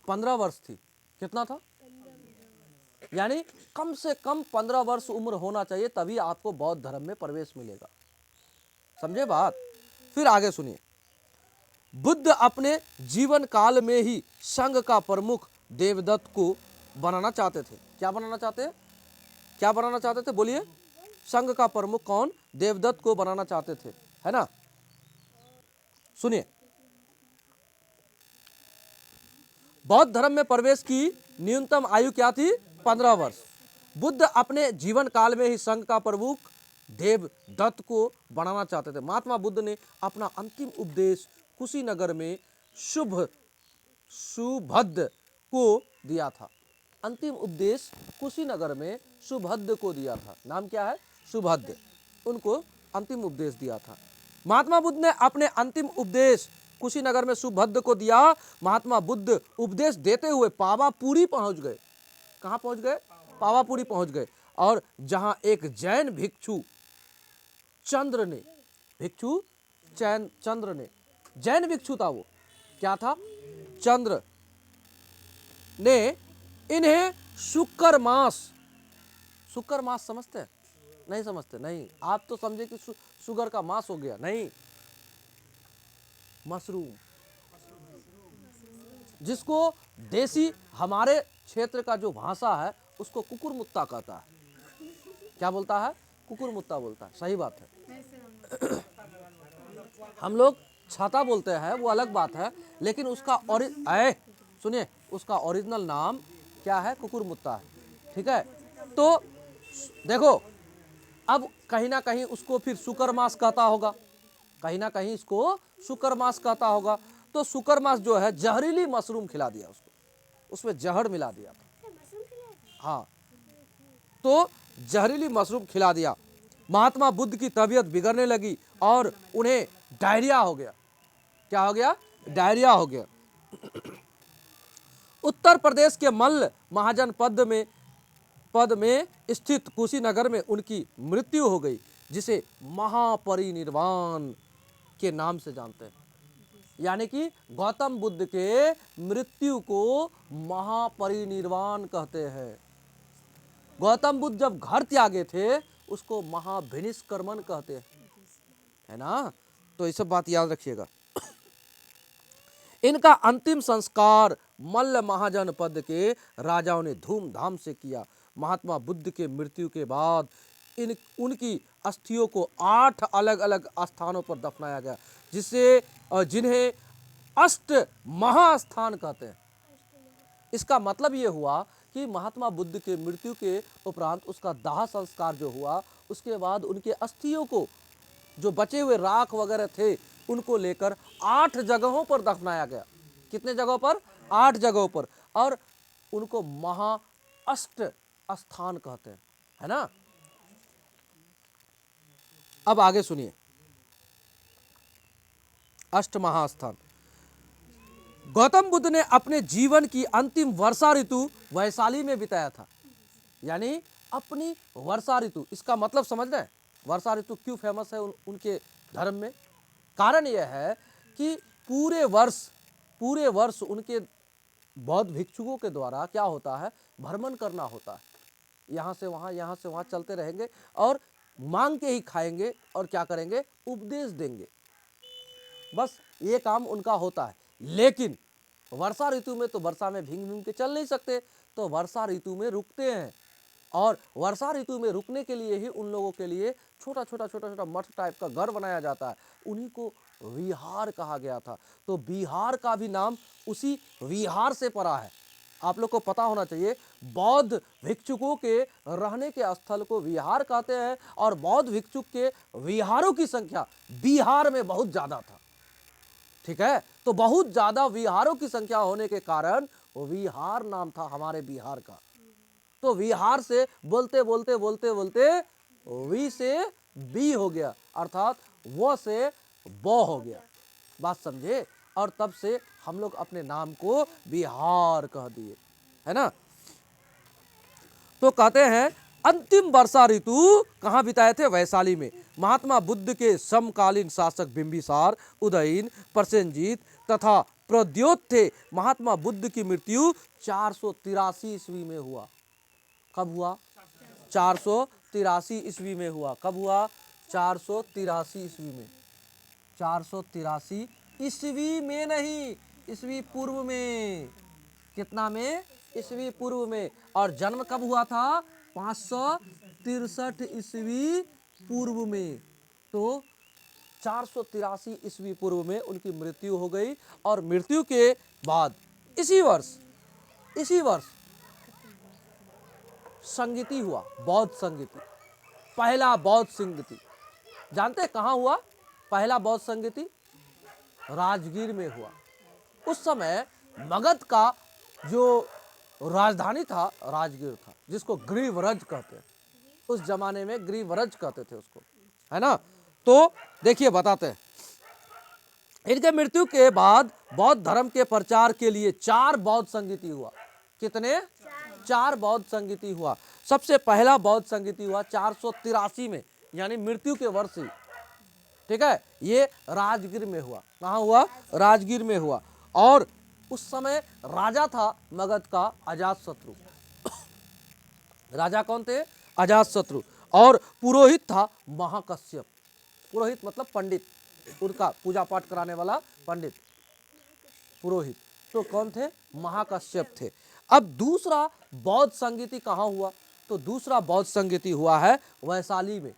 15 वर्ष थी। कितना था? यानी कम से कम 15 वर्ष उम्र होना चाहिए, तभी आपको बौद्ध धर्म में प्रवेश मिलेगा। समझे बात? फिर आगे सुनिए। बुद्ध अपने जीवन काल में ही संघ का प्रमुख देवदत्त को बनाना चाहते थे। क्या बनाना चाहते थे? बोलिए। संघ का प्रमुख कौन? देवदत्त को बनाना चाहते थे, है ना। सुनिए, बौद्ध धर्म में प्रवेश की न्यूनतम आयु क्या थी? 15 वर्ष। बुद्ध अपने जीवन काल में ही संघ का प्रमुख देवदत्त को बनाना चाहते थे। महात्मा बुद्ध ने अपना अंतिम उपदेश कुशीनगर में सुभद्द को दिया था। अंतिम उपदेश कुशीनगर में सुभद्द को दिया था। नाम क्या है? सुभद्द। उनको अंतिम उपदेश दिया था। महात्मा बुद्ध ने अपने अंतिम उपदेश कुशीनगर में सुभद्द को दिया। महात्मा बुद्ध उपदेश देते हुए पावापुरी पहुंच गए। कहां पहुंच गए? पावापुरी पहुंच गए, और जहां एक जैन भिक्षु चंद्र ने, जैन भिक्षु था वो, क्या था? चंद्र ने इन्हें शुक्र मास समझते हैं? नहीं समझते? नहीं, आप तो समझे कि शुगर का मास हो गया, नहीं, मशरूम, जिसको देसी हमारे क्षेत्र का जो भाषा है उसको कुकुरमुत्ता कहता है। क्या बोलता है? कुकुरमुत्ता बोलता है। सही बात है। हम लोग छाता बोलते हैं, वो अलग बात है, लेकिन उसका सुनिए, उसका ओरिजिनल नाम क्या है? कुकुरमुत्ता है। ठीक है, तो देखो, अब कहीं ना कहीं उसको फिर शुक्र मास कहता होगा, कहीं ना कहीं इसको शुक्र मास कहता होगा। तो शुक्र मास जो है, जहरीली मशरूम खिला दिया उसको, उसमें जहर मिला दिया था। हाँ, तो जहरीली मशरूम खिला दिया। महात्मा बुद्ध की तबीयत बिगड़ने लगी और उन्हें डायरिया हो गया। क्या हो गया? डायरिया हो गया। उत्तर प्रदेश के मल्ल महाजन पद में स्थित कुशीनगर में उनकी मृत्यु हो गई, जिसे महापरिनिर्वाण के नाम से जानते हैं। यानी कि गौतम बुद्ध के मृत्यु को महापरिनिर्वाण कहते हैं। गौतम बुद्ध जब घर त्यागे थे उसको महाभिनिष्क्रमण कहते हैं, है ना। तो ये सब बात याद रखिएगा। इनका अंतिम संस्कार मल्ल महाजन पद के राजाओं ने धूमधाम से किया। महात्मा बुद्ध के मृत्यु के बाद उनकी अस्थियों को 8 अलग अलग स्थानों पर दफनाया गया, जिन्हें अष्ट महास्थान कहते हैं। इसका मतलब ये हुआ कि महात्मा बुद्ध के मृत्यु के उपरांत उसका दाह संस्कार जो हुआ, उसके बाद उनके अस्थियों को, जो बचे हुए राख वगैरह थे, उनको लेकर 8 जगहों पर दफनाया गया। कितने जगहों पर? 8 जगहों पर, और उनको अष्ट स्थान कहते हैं, है ना। अब आगे सुनिए, अष्ट महास्थान। गौतम बुद्ध ने अपने जीवन की अंतिम वर्षा ऋतु वैशाली में बिताया था। यानी अपनी वर्षा ऋतु, इसका मतलब समझ रहे हैं? वर्षा ऋतु क्यों फेमस है उनके धर्म में? कारण यह है कि पूरे वर्ष उनके बौद्ध भिक्षुओं के द्वारा क्या होता है? भ्रमण करना होता है। यहाँ से वहाँ चलते रहेंगे, और मांग के ही खाएंगे और क्या करेंगे, उपदेश देंगे, बस ये काम उनका होता है। लेकिन वर्षा ऋतु में तो वर्षा में भींग भींग के चल नहीं सकते, तो वर्षा ऋतु में रुकते हैं, और वर्षा ऋतु में रुकने के लिए ही उन लोगों के लिए छोटा छोटा मठ टाइप का घर बनाया जाता है, उन्हीं को विहार कहा गया था। तो बिहार का भी नाम उसी विहार से पड़ा है। आप लोग को पता होना चाहिए, बौद्ध भिक्षुकों के रहने के स्थल को विहार कहते हैं, और बौद्ध भिक्षुक के विहारों की संख्या बिहार में बहुत ज़्यादा था। ठीक है, तो बहुत ज़्यादा विहारों की संख्या होने के कारण विहार नाम था हमारे बिहार का। तो विहार से बोलते बोलते बोलते बोलते वी से बी हो गया, अर्थात वो से बो हो गया। बात समझे? और तब से हम लोग अपने नाम को बिहार कह दिए, है ना। तो कहते हैं अंतिम वर्षा ऋतु कहाँ बिताए थे, वैशाली में। महात्मा बुद्ध के समकालीन शासक बिंबिसार, उदयन, प्रसेनजीत तथा प्रद्योत थे। महात्मा बुद्ध की मृत्यु 483 ईस्वी में हुआ। कब हुआ? 483 ईस्वी में हुआ। कब हुआ? 483 ईस्वी में। 483 ईस्वी में नहीं, ईस्वी पूर्व में। कितना में? ईस्वी पूर्व में। और जन्म कब हुआ था? 563 ईस्वी पूर्व में। तो 483 ईस्वी पूर्व में उनकी मृत्यु हो गई, और मृत्यु के बाद इसी वर्ष संगीति हुआ, बौद्ध संगीति, पहला बौद्ध संगीति। जानते हैं कहाँ हुआ पहला बौद्ध संगीति? राजगीर में हुआ। उस समय मगध का जो राजधानी था राजगीर था, जिसको गिरिव्रज कहते हैं। उस जमाने में गिरिव्रज कहते थे उसको, है ना। तो देखिए बताते हैं, इनके मृत्यु के बाद बौद्ध धर्म के प्रचार के लिए 4 बौद्ध संगीति हुआ। कितने? 4 बौद्ध संगीति हुआ। सबसे पहला बौद्ध संगीति हुआ 483 में, यानी मृत्यु के वर्ष ही। ठीक है, ये राजगीर में हुआ। कहाँ हुआ? राजगीर में हुआ। और उस समय राजा था मगध का अजातशत्रु। राजा कौन थे? अजातशत्रु। और पुरोहित था महाकश्यप। पुरोहित मतलब पंडित, उनका पूजा पाठ कराने वाला पंडित, पुरोहित। तो कौन थे? महाकश्यप थे। अब दूसरा बौद्ध संगीति कहाँ हुआ? तो दूसरा बौद्ध संगीति हुआ है वैशाली में।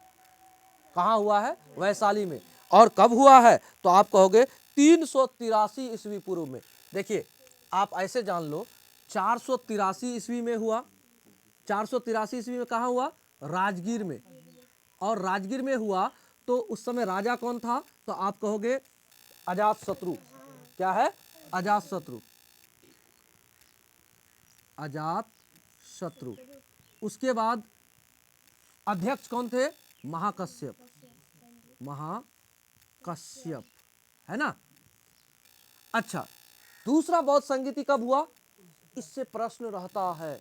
कहाँ हुआ है? वैशाली में। और कब हुआ है? तो आप कहोगे 383 ईस्वी पूर्व में। देखिए आप ऐसे जान लो, 483 ईस्वी में हुआ। 483 ईस्वी में कहाँ हुआ? राजगीर में। और राजगीर में हुआ तो उस समय राजा कौन था? तो आप कहोगे अजातशत्रु। क्या है? अजातशत्रु। अजातशत्रु। उसके बाद अध्यक्ष कौन थे? महाकश्यप। महाकश्यप, है ना। अच्छा, दूसरा बौद्ध संगीति कब हुआ? इससे प्रश्न रहता है,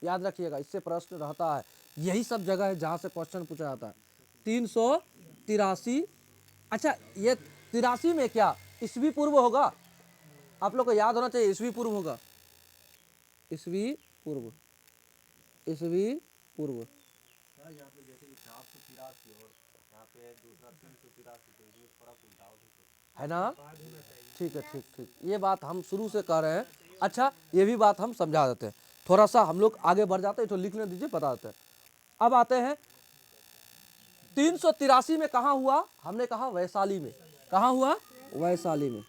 याद रखिएगा, इससे प्रश्न रहता है। यही सब जगह है जहां से क्वेश्चन पूछा जाता है। 383। अच्छा, ये 83 में क्या ईस्वी पूर्व होगा? आप लोग को याद होना चाहिए, ईस्वी पूर्व होगा। ईस्वी पूर्व, ईस्वी पूर्व। है ना। ठीक है, ठीक, ये बात हम शुरू से कह रहे हैं। अच्छा, ये भी बात हम समझा देते हैं। थोड़ा सा हम लोग आगे बढ़ जाते हैं, तो लिखने दीजिए, बता देते हैं। अब आते हैं 383 में कहाँ हुआ? हमने कहा वैशाली में। कहाँ हुआ? वैशाली में।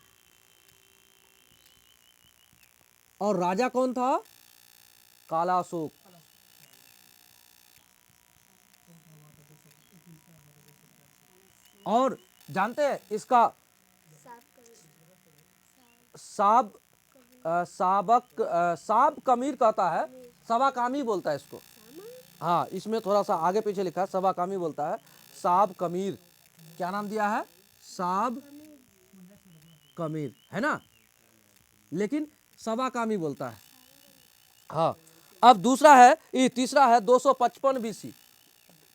और राजा कौन था? कालाशोक। और जानते हैं इसका साब कमीर कहता है, सवा कामी बोलता है इसको। हाँ, इसमें थोड़ा सा आगे पीछे लिखा है, सवा कामी बोलता है। साब कमीर, क्या नाम दिया है? साब कमीर, है ना, लेकिन सवा कामी बोलता है। हाँ, अब दूसरा है, ये तीसरा है 255 बीसी।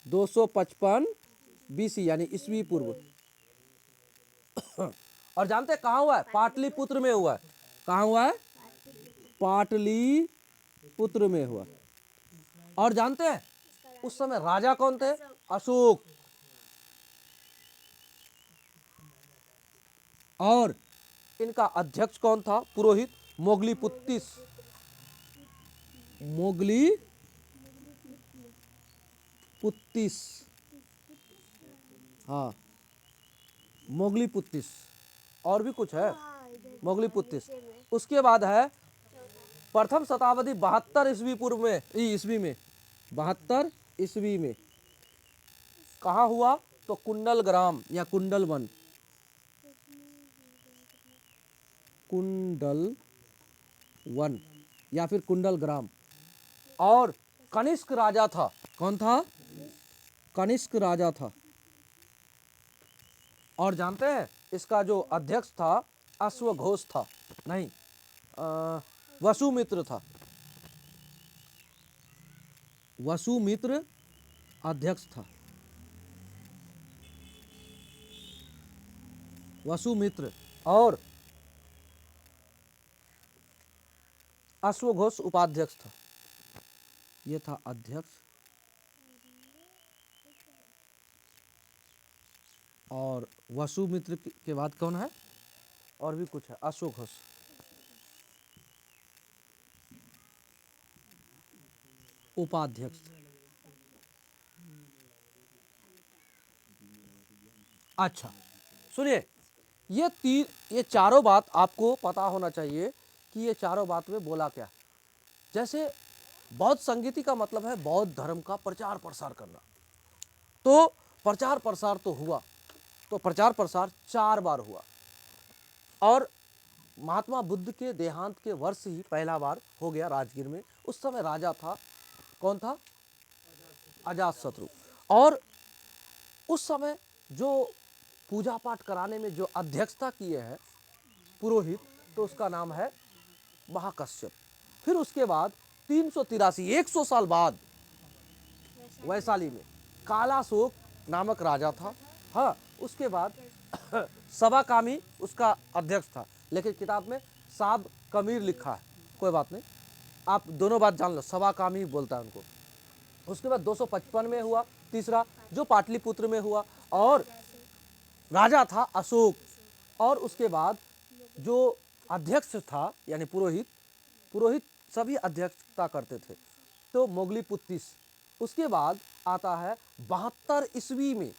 255 बीसी यानी ईस्वी पूर्व। और जानते हैं कहाँ हुआ है? पाटलिपुत्र में हुआ है। कहाँ हुआ है? पाटलिपुत्र में हुआ। और जानते हैं उस समय राजा कौन थे? अशोक। और इनका अध्यक्ष कौन था? पुरोहित मोगलीपुत्तिस। मोगलीपुत्तिस, हाँ मोगलीपुत्तिस। और भी कुछ है मोगलीपुत्तिस। उसके बाद है प्रथम शताब्दी 72 ईस्वी पूर्व में, ईस्वी में 72 ईस्वी में कहाँ हुआ? तो कुंडल ग्राम या कुंडल वन, कुंडल वन या फिर कुंडल ग्राम। और कनिष्क राजा था। कौन था? कनिष्क राजा था। और जानते हैं इसका जो अध्यक्ष था अश्वघोष था, नहीं वसुमित्र था। वसुमित्र अध्यक्ष था, वसुमित्र। और अश्वघोष उपाध्यक्ष था। ये था अध्यक्ष। और वसुमित्र के बाद कौन है? और भी कुछ है, अश्वघोष। उपाध्यक्ष। अच्छा सुनिए, ये चारों बात आपको पता होना चाहिए कि ये चारों बात में बोला क्या। जैसे बौद्ध संगीति का मतलब है बौद्ध धर्म का प्रचार प्रसार करना। तो प्रचार प्रसार तो हुआ, तो प्रचार प्रसार 4 बार हुआ। और महात्मा बुद्ध के देहांत के वर्ष ही पहला बार हो गया राजगीर में। उस समय राजा था, कौन था? अजातशत्रु। और उस समय जो पूजा पाठ कराने में जो अध्यक्षता किए हैं पुरोहित, तो उसका नाम है महाकश्यप। फिर उसके बाद 383 100 साल बाद वैशाली में कालाशोक नामक राजा था। हाँ, उसके बाद सबाकामी उसका अध्यक्ष था, लेकिन किताब में साब कमीर लिखा है, कोई बात नहीं, आप दोनों बात जान लो, सबाकामी बोलता है उनको। उसके बाद 255 में हुआ तीसरा, जो पाटलिपुत्र में हुआ, और राजा था अशोक। और उसके बाद जो अध्यक्ष था यानी पुरोहित, पुरोहित सभी अध्यक्षता करते थे, तो मोगलीपुत्तिस। उसके बाद आता है 72 ईस्वी में,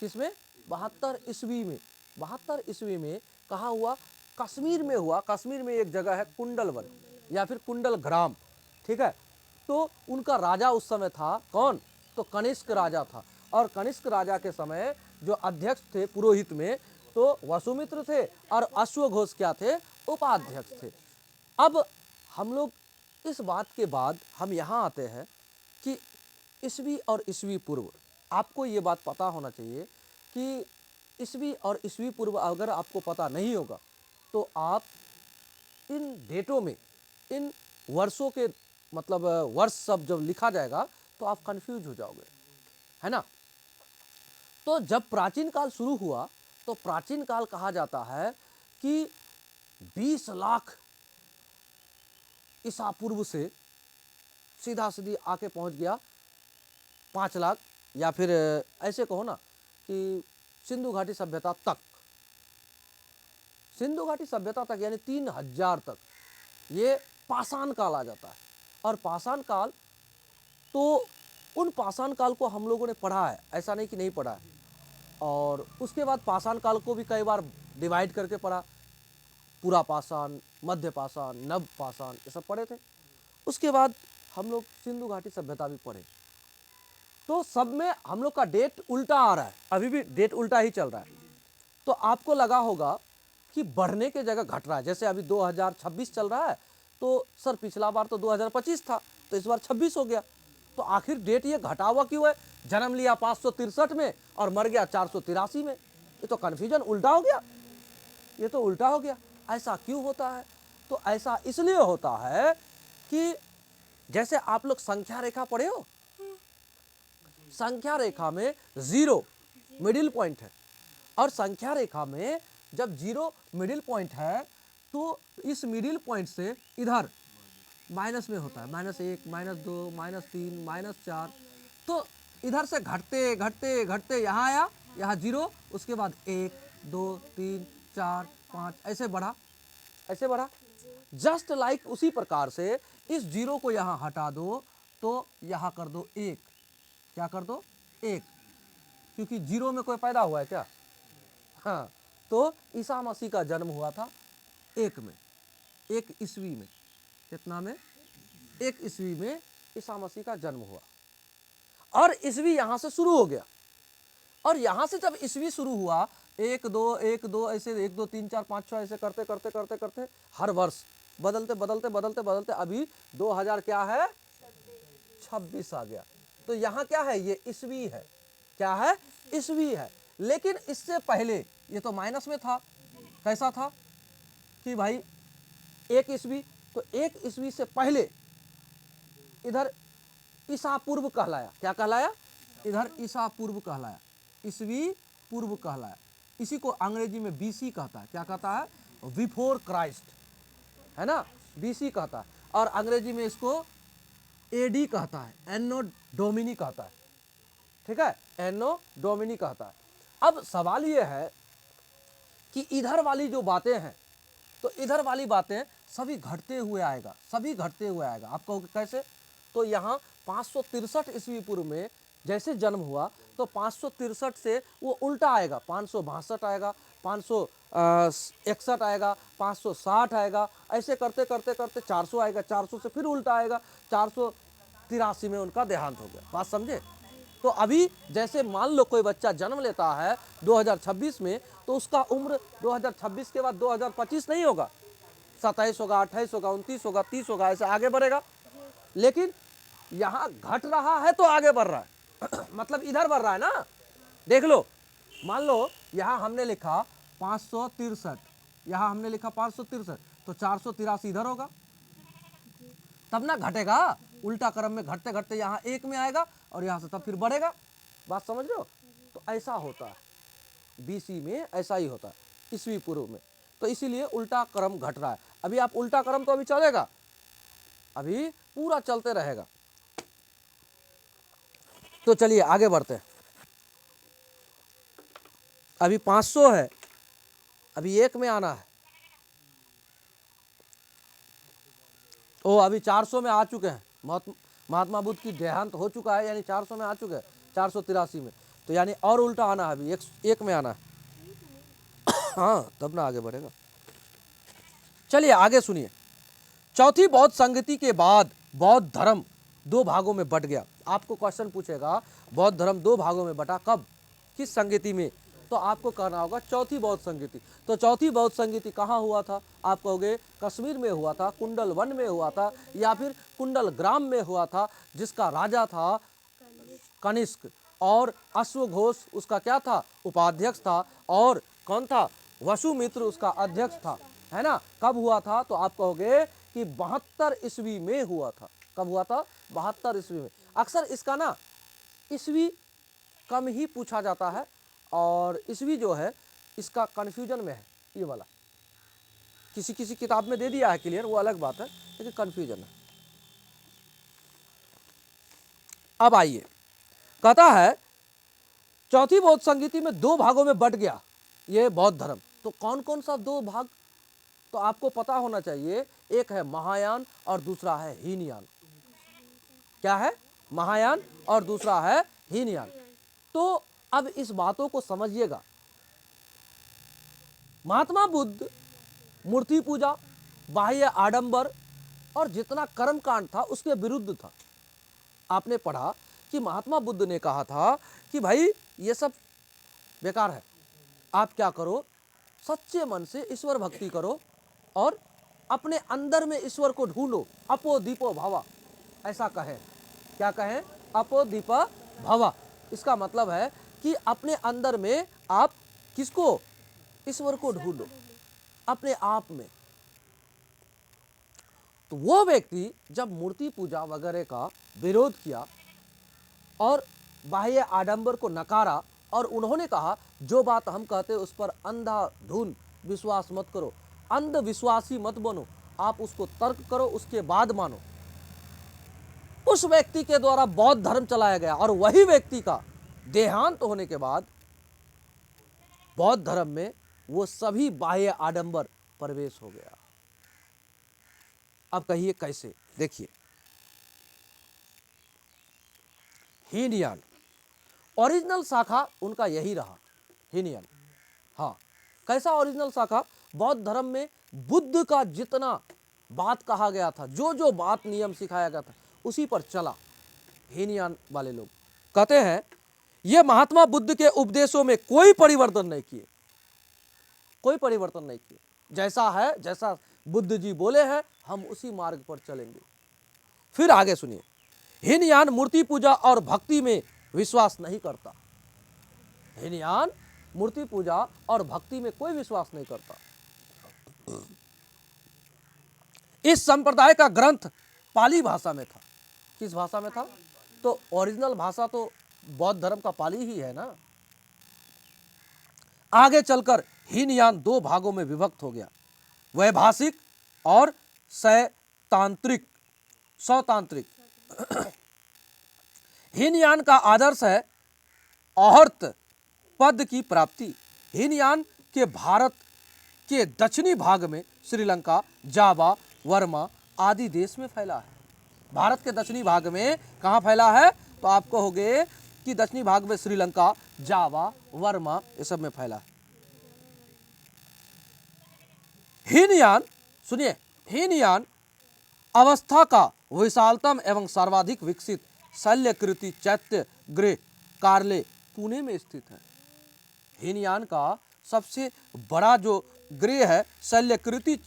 किसमें? 72 ईस्वी में। 72 ईस्वी में कहाँ हुआ? कश्मीर में हुआ। कश्मीर में एक जगह है कुंडलवन या फिर कुंडल ग्राम, ठीक है। तो उनका राजा उस समय था कौन? तो कनिष्क राजा था। और कनिष्क राजा के समय जो अध्यक्ष थे पुरोहित में, तो वसुमित्र थे और अश्वघोष क्या थे? उपाध्यक्ष थे। अब हम लोग इस बात के बाद हम यहाँ आते हैं कि ईस्वी और ईस्वी पूर्व, आपको ये बात पता होना चाहिए कि ईस्वी और ईस्वी पूर्व अगर आपको पता नहीं होगा तो आप इन डेटों में, इन वर्षों के मतलब वर्ष सब जब लिखा जाएगा तो आप कंफ्यूज हो जाओगे, है ना। तो जब प्राचीन काल शुरू हुआ तो प्राचीन काल कहा जाता है कि 20 लाख ईसा पूर्व से सीधा सीधी आके पहुंच गया 5 लाख, या फिर ऐसे कहो ना कि सिंधु घाटी सभ्यता तक, सिंधु घाटी सभ्यता तक यानी 3000 तक ये पाषाण काल आ जाता है। और पाषाण काल, तो उन पाषाण काल को हम लोगों ने पढ़ा है, ऐसा नहीं कि नहीं पढ़ा है। और उसके बाद पाषाण काल को भी कई बार डिवाइड करके पढ़ा, पूरा पाषाण, मध्य पाषाण, नव पाषाण, ये सब पढ़े थे। उसके बाद हम लोग सिंधु घाटी सभ्यता भी पढ़े। तो सब में हम लोग का डेट उल्टा आ रहा है, अभी भी डेट उल्टा ही चल रहा है। तो आपको लगा होगा कि बढ़ने के जगह घट रहा है। जैसे अभी 2026 चल रहा है, तो सर पिछला बार तो 2025 था, तो इस बार 26 हो गया। तो आखिर डेट ये घटा हुआ क्यों है? जन्म लिया 563 में और मर गया 483 में, ये तो कन्फ्यूजन उल्टा हो गया, ये तो उल्टा हो गया। ऐसा क्यों होता है? तो ऐसा इसलिए होता है कि जैसे आप लोग संख्या रेखा पढ़े हो, संख्या रेखा में 0 मिडिल पॉइंट है, और संख्या रेखा में जब 0 मिडिल पॉइंट है तो इस मिडिल पॉइंट से इधर माइनस में होता है, -1, -2, -3, -4। तो इधर से घटते घटते घटते यहाँ आया, यहाँ 0, उसके बाद 1 2 3 4 5 ऐसे बढ़ा, ऐसे बढ़ा। जस्ट लाइक उसी प्रकार से इस 0 को यहाँ हटा दो तो यहाँ कर दो 1। क्या कर दो? 1, क्योंकि 0 में कोई पैदा हुआ है क्या? हाँ, तो ईसा मसीह का जन्म हुआ था 1 में, 1 ईस्वी में। कितना में? 1 ईस्वी में ईसा मसीह का जन्म हुआ। और ईस्वी यहां से शुरू हो गया, और यहां से जब ईस्वी शुरू हुआ 1 2 1 2 ऐसे 1 2 3 4 5 6 ऐसे करते करते करते करते हर वर्ष बदलते बदलते बदलते बदलते अभी 2000 क्या है? 26 आ गया। तो यहाँ क्या है? ये ईस्वी है। क्या है? ईस्वी है। लेकिन इससे पहले ये तो माइनस में था। कैसा था कि भाई 1 ईस्वी, तो 1 ईस्वी से पहले इधर ईसा पूर्व कहलाया। क्या कहलाया? इधर ईसा पूर्व कहलाया, ईस्वी पूर्व कहलाया। इसी को अंग्रेजी में बीसी कहता है। क्या कहता है? बिफोर क्राइस्ट, है ना, बीसी कहता है। और अंग्रेजी में इसको एडी कहता है, एनो डोमिनी कहता है। ठीक है, एनो डोमिनी कहता है। अब सवाल यह है कि इधर वाली जो बातें हैं, तो इधर वाली बातें सभी घटते हुए आएगा, सभी घटते हुए आएगा। आप कहोगे कैसे? तो यहाँ 563 ईस्वी पूर्व में जैसे जन्म हुआ तो 563 से वो उल्टा आएगा, 562 आएगा, 561 आएगा, 560 आएगा, ऐसे करते करते करते 400 आएगा, 400 से फिर उल्टा आएगा, 483 में उनका देहांत हो गया। बात समझे? तो अभी जैसे मान लो कोई बच्चा जन्म लेता है 2026 में, तो उसका उम्र 2026 के बाद 2025 नहीं होगा, 27 होगा, 28 होगा, 29 होगा, 30 होगा, ऐसे आगे बढ़ेगा। लेकिन यहाँ घट रहा है तो आगे बढ़ रहा है मतलब इधर बढ़ रहा है ना। देख लो, मान लो यहाँ हमने लिखा 563, यहाँ हमने लिखा 563, तो 483 इधर होगा, तब ना घटेगा। उल्टा क्रम में घटते घटते यहाँ 1 में आएगा और यहाँ से तब फिर बढ़ेगा। बात समझ रहे हो? तो ऐसा होता है, बीसी में ऐसा ही होता है, ईस्वी पूर्व में। तो इसीलिए उल्टा क्रम घट रहा है। अभी आप उल्टा क्रम तो अभी चलेगा, अभी पूरा चलते रहेगा। तो चलिए आगे बढ़ते हैं। अभी 500 है, अभी 1 में आना है। ओ अभी 400 में आ चुके हैं, महात्मा बुद्ध की देहांत हो चुका है, यानी 400 में आ चुके हैं, 483 में। तो यानी और उल्टा आना है, अभी 1 में आना है हाँ, तब ना आगे बढ़ेगा। चलिए आगे सुनिए। चौथी बौद्ध संगति के बाद बौद्ध धर्म 2 भागों में बट गया। आपको क्वेश्चन पूछेगा बौद्ध धर्म 2 भागों में बटा, कब, किस संगति में? तो आपको कहना होगा चौथी बौद्ध संगति। तो चौथी बौद्ध संगति कहाँ हुआ था? आप कहोगे कश्मीर में हुआ था, कुंडल वन में हुआ था, या फिर कुंडल ग्राम में हुआ था, जिसका राजा था कनिष्क, और अश्वघोष उसका क्या था? उपाध्यक्ष था। और कौन था? वसुमित्र उसका अध्यक्ष था, है ना। कब हुआ था? तो आप कहोगे कि 72 ईस्वी में हुआ था। कब हुआ था? 72 ईस्वी में। अक्सर इसका ना ईस्वी कम ही पूछा जाता है, और ईस्वी जो है इसका कन्फ्यूजन में है, ये वाला किसी किसी किताब में दे दिया है क्लियर, वो अलग बात है, लेकिन कन्फ्यूजन है। अब आइए, कहता है चौथी बौद्ध संगति में 2 भागों में बट गया ये बौद्ध धर्म। तो कौन कौन सा 2 भाग? तो आपको पता होना चाहिए, एक है महायान और दूसरा है हीनयान। क्या है? महायान और दूसरा है हीनयान। तो अब इस बातों को समझिएगा। महात्मा बुद्ध मूर्ति पूजा, बाह्य आडंबर और जितना कर्मकांड था उसके विरुद्ध था। आपने पढ़ा कि महात्मा बुद्ध ने कहा था कि भाई ये सब बेकार है, आप क्या करो, सच्चे मन से ईश्वर भक्ति करो और अपने अंदर में ईश्वर को ढूंढो, अपो दीपो भवा, ऐसा कहे। क्या कहें? अपो दीप भवा। इसका मतलब है कि अपने अंदर में आप किसको? ईश्वर को ढूंढो अपने आप में। तो वो व्यक्ति जब मूर्ति पूजा वगैरह का विरोध किया और बाह्य आडंबर को नकारा, और उन्होंने कहा जो बात हम कहते हैं उस पर अंधाधुंध विश्वास मत करो, अंधविश्वासी मत बनो, आप उसको तर्क करो, उसके बाद मानो। उस व्यक्ति के द्वारा बौद्ध धर्म चलाया गया और वही व्यक्ति का देहांत होने के बाद बौद्ध धर्म में वो सभी बाह्य आडंबर प्रवेश हो गया। अब कहिए कैसे? देखिए, हीनयान ओरिजिनल शाखा उनका यही रहा, हीनयान। हाँ, कैसा ओरिजिनल शाखा? बौद्ध धर्म में बुद्ध का जितना बात कहा गया था, जो जो बात नियम सिखाया गया था, उसी पर चला। हीनयान वाले लोग कहते हैं ये महात्मा बुद्ध के उपदेशों में कोई परिवर्तन नहीं किए, कोई परिवर्तन नहीं किए, जैसा है, जैसा बुद्ध जी बोले हैं हम उसी मार्ग पर चलेंगे। फिर आगे सुनिए, हीनयान मूर्ति पूजा और भक्ति में विश्वास नहीं करता। हीनयान मूर्ति पूजा और भक्ति में कोई विश्वास नहीं करता। इस संप्रदाय का ग्रंथ पाली भाषा में था। किस भाषा में था? तो ओरिजिनल भाषा तो बौद्ध धर्म का पाली ही है ना। आगे चलकर हीनयान दो भागों में विभक्त हो गया, वैभाषिक और सैतांत्रिक। हीनयान का आदर्श है औहर्त पद की प्राप्ति। हीनयान के भारत के दक्षिणी भाग में श्रीलंका, जावा, वर्मा आदि देश में फैला है। भारत के दक्षिणी भाग में कहाँ फैला है? तो आप कहोगे कि दक्षिणी भाग में श्रीलंका, जावा, वर्मा ये सब में फैला है। हीनयान, सुनिए, हीनयान अवस्था का विशालतम एवं सर्वाधिक विकसित शल्यकृति चैत्य गृह कार्ले पुणे में स्थित है। हीनयान का सबसे बड़ा जो गृह है, शल्यकृति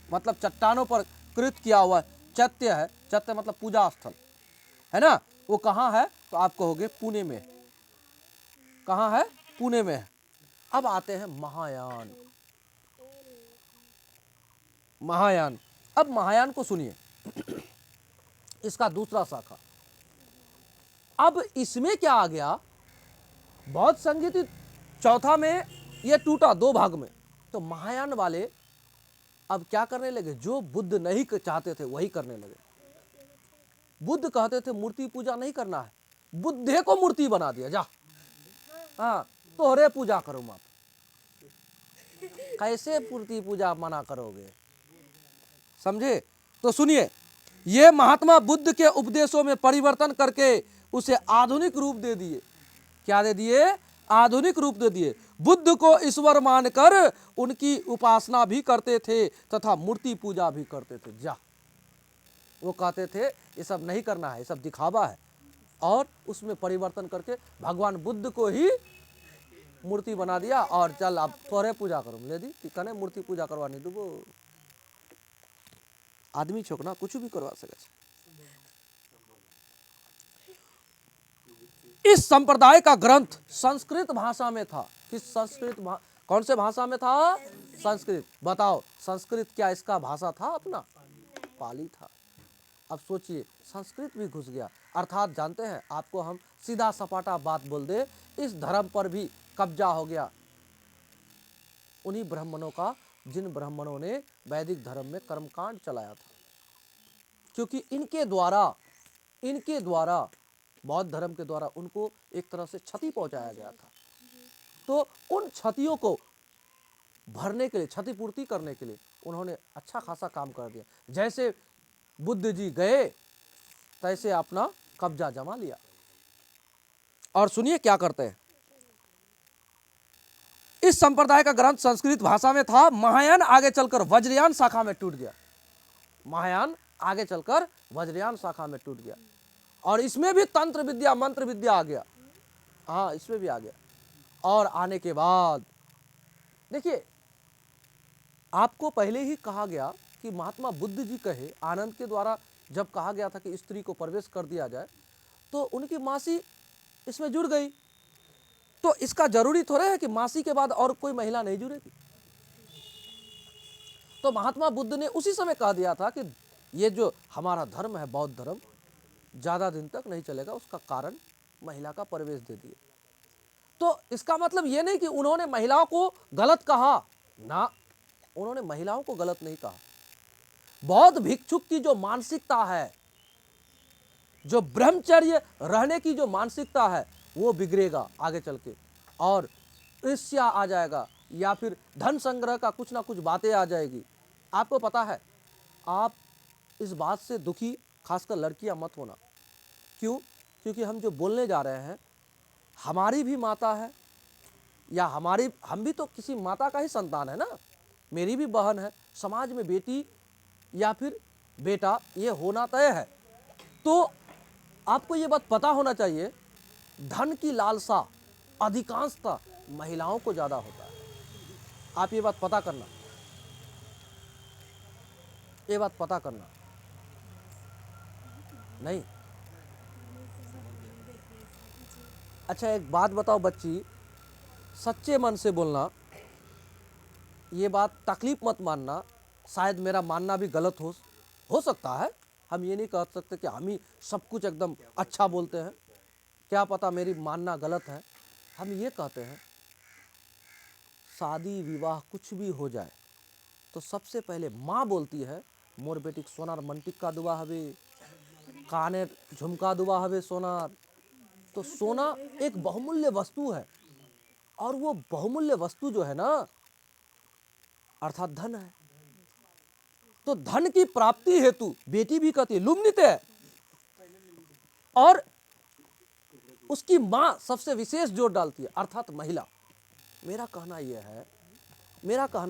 मतलब चट्टानों पर कृत किया हुआ चैत्य है। चैत्य मतलब पूजा स्थल है ना। वो कहाँ है? तो आप कहोगे पुणे में। कहाँ है? पुणे में है। अब आते हैं महायान। महायान, अब महायान को सुनिए, इसका दूसरा शाखा। अब इसमें क्या आ गया? बौद्ध संगीत चौथा में ये टूटा दो भाग में। तो महायान वाले अब क्या करने लगे? जो बुद्ध नहीं चाहते थे वही करने लगे। बुद्ध कहते थे मूर्ति पूजा नहीं करना है, बुद्धे को मूर्ति बना दिया, जा हाँ तोहरे पूजा करो मत। कैसे मूर्ति पूजा मना करोगे? समझे? तो सुनिए, ये महात्मा बुद्ध के उपदेशों में परिवर्तन करके उसे आधुनिक रूप दे दिए। क्या दे दिए? आधुनिक रूप दे दिए। बुद्ध को ईश्वर मानकर उनकी उपासना भी करते थे तथा मूर्ति पूजा भी करते थे। जा, वो कहते थे ये सब नहीं करना है, ये सब दिखावा है, और उसमें परिवर्तन करके भगवान बुद्ध को ही मूर्ति बना दिया और चल आप थोड़े पूजा करो। ले दी कने मूर्ति पूजा करवानी दूगो आदमी छोक ना कुछ भी करवा सके। इस संप्रदाय का ग्रंथ संस्कृत भाषा में था। किस कौन से भाषा में था? संस्कृत। बताओ, संस्कृत क्या इसका भाषा था अपना? पाली था। अब सोचिए, संस्कृत भी घुस गया। अर्थात जानते हैं, आपको हम सीधा सपाटा बात बोल दे, इस धर्म पर भी कब्जा हो गया उन्हीं ब्राह्मणों का, जिन ब्राह्मणों ने वैदिक धर्म में कर्मकांड चलाया था। क्योंकि इनके द्वारा बौद्ध धर्म के द्वारा उनको एक तरह से क्षति पहुंचाया गया था। तो उन क्षतियों को भरने के लिए, क्षतिपूर्ति करने के लिए उन्होंने अच्छा खासा काम कर दिया। जैसे बुद्ध जी गए तैसे अपना कब्जा जमा लिया। और सुनिए क्या करते हैं। इस संप्रदाय का ग्रंथ संस्कृत भाषा में था। महायान आगे चलकर वज्रयान शाखा में टूट गया। महायान आगे चलकर वज्रयान शाखा में टूट गया और इसमें भी तंत्र विद्या, मंत्र विद्या आ गया। हाँ, इसमें भी आ गया। और आने के बाद देखिए, आपको पहले ही कहा गया कि महात्मा बुद्ध जी कहे, आनंद के द्वारा जब कहा गया था कि स्त्री को प्रवेश कर दिया जाए, तो उनकी मासी इसमें जुड़ गई। तो इसका जरूरी थोड़ा है कि मासी के बाद और कोई महिला नहीं जुड़ेगी। तो महात्मा बुद्ध ने उसी समय कह दिया था कि ये जो हमारा धर्म है, बौद्ध धर्म, ज्यादा दिन तक नहीं चलेगा। उसका कारण महिला का प्रवेश दे दिए। तो इसका मतलब ये नहीं कि उन्होंने महिलाओं को गलत कहा ना, उन्होंने महिलाओं को गलत नहीं कहा। बौद्ध भिक्षुक की जो मानसिकता है, जो ब्रह्मचर्य रहने की जो मानसिकता है वो बिगड़ेगा आगे चल के, और ईर्ष्या आ जाएगा, या फिर धन संग्रह का कुछ ना कुछ बातें आ जाएगी। आपको पता है, आप इस बात से दुखी, खासकर लड़कियां मत होना। क्यों? क्योंकि हम जो बोलने जा रहे हैं, हमारी भी माता है, या हम भी तो किसी माता का ही संतान है ना। मेरी भी बहन है, समाज में बेटी या फिर बेटा ये होना तय है। तो आपको ये बात पता होना चाहिए, धन की लालसा अधिकांशतः महिलाओं को ज़्यादा होता है। आप ये बात पता करना, ये बात पता करना। नहीं, अच्छा एक बात बताओ बच्ची, सच्चे मन से बोलना, ये बात तकलीफ मत मानना, शायद मेरा मानना भी गलत हो सकता है। हम ये नहीं कह सकते कि हम ही सब कुछ एकदम अच्छा बोलते हैं, क्या पता मेरी मानना गलत है। हम ये कहते हैं, शादी विवाह कुछ भी हो जाए तो सबसे पहले माँ बोलती है, मोर बेटी सोनार मंटिक का दुआ हवे, काने झुमका दुआ हवे सोनार। तो सोना एक बहुमूल्य वस्तु है, और वो बहुमूल्य वस्तु जो है ना, अर्थात धन है। तो धन की प्राप्ति हेतु बेटी भी कहती है लुम्नित है, और उसकी मां सबसे विशेष जोर डालती है, अर्थात महिला। मेरा कहना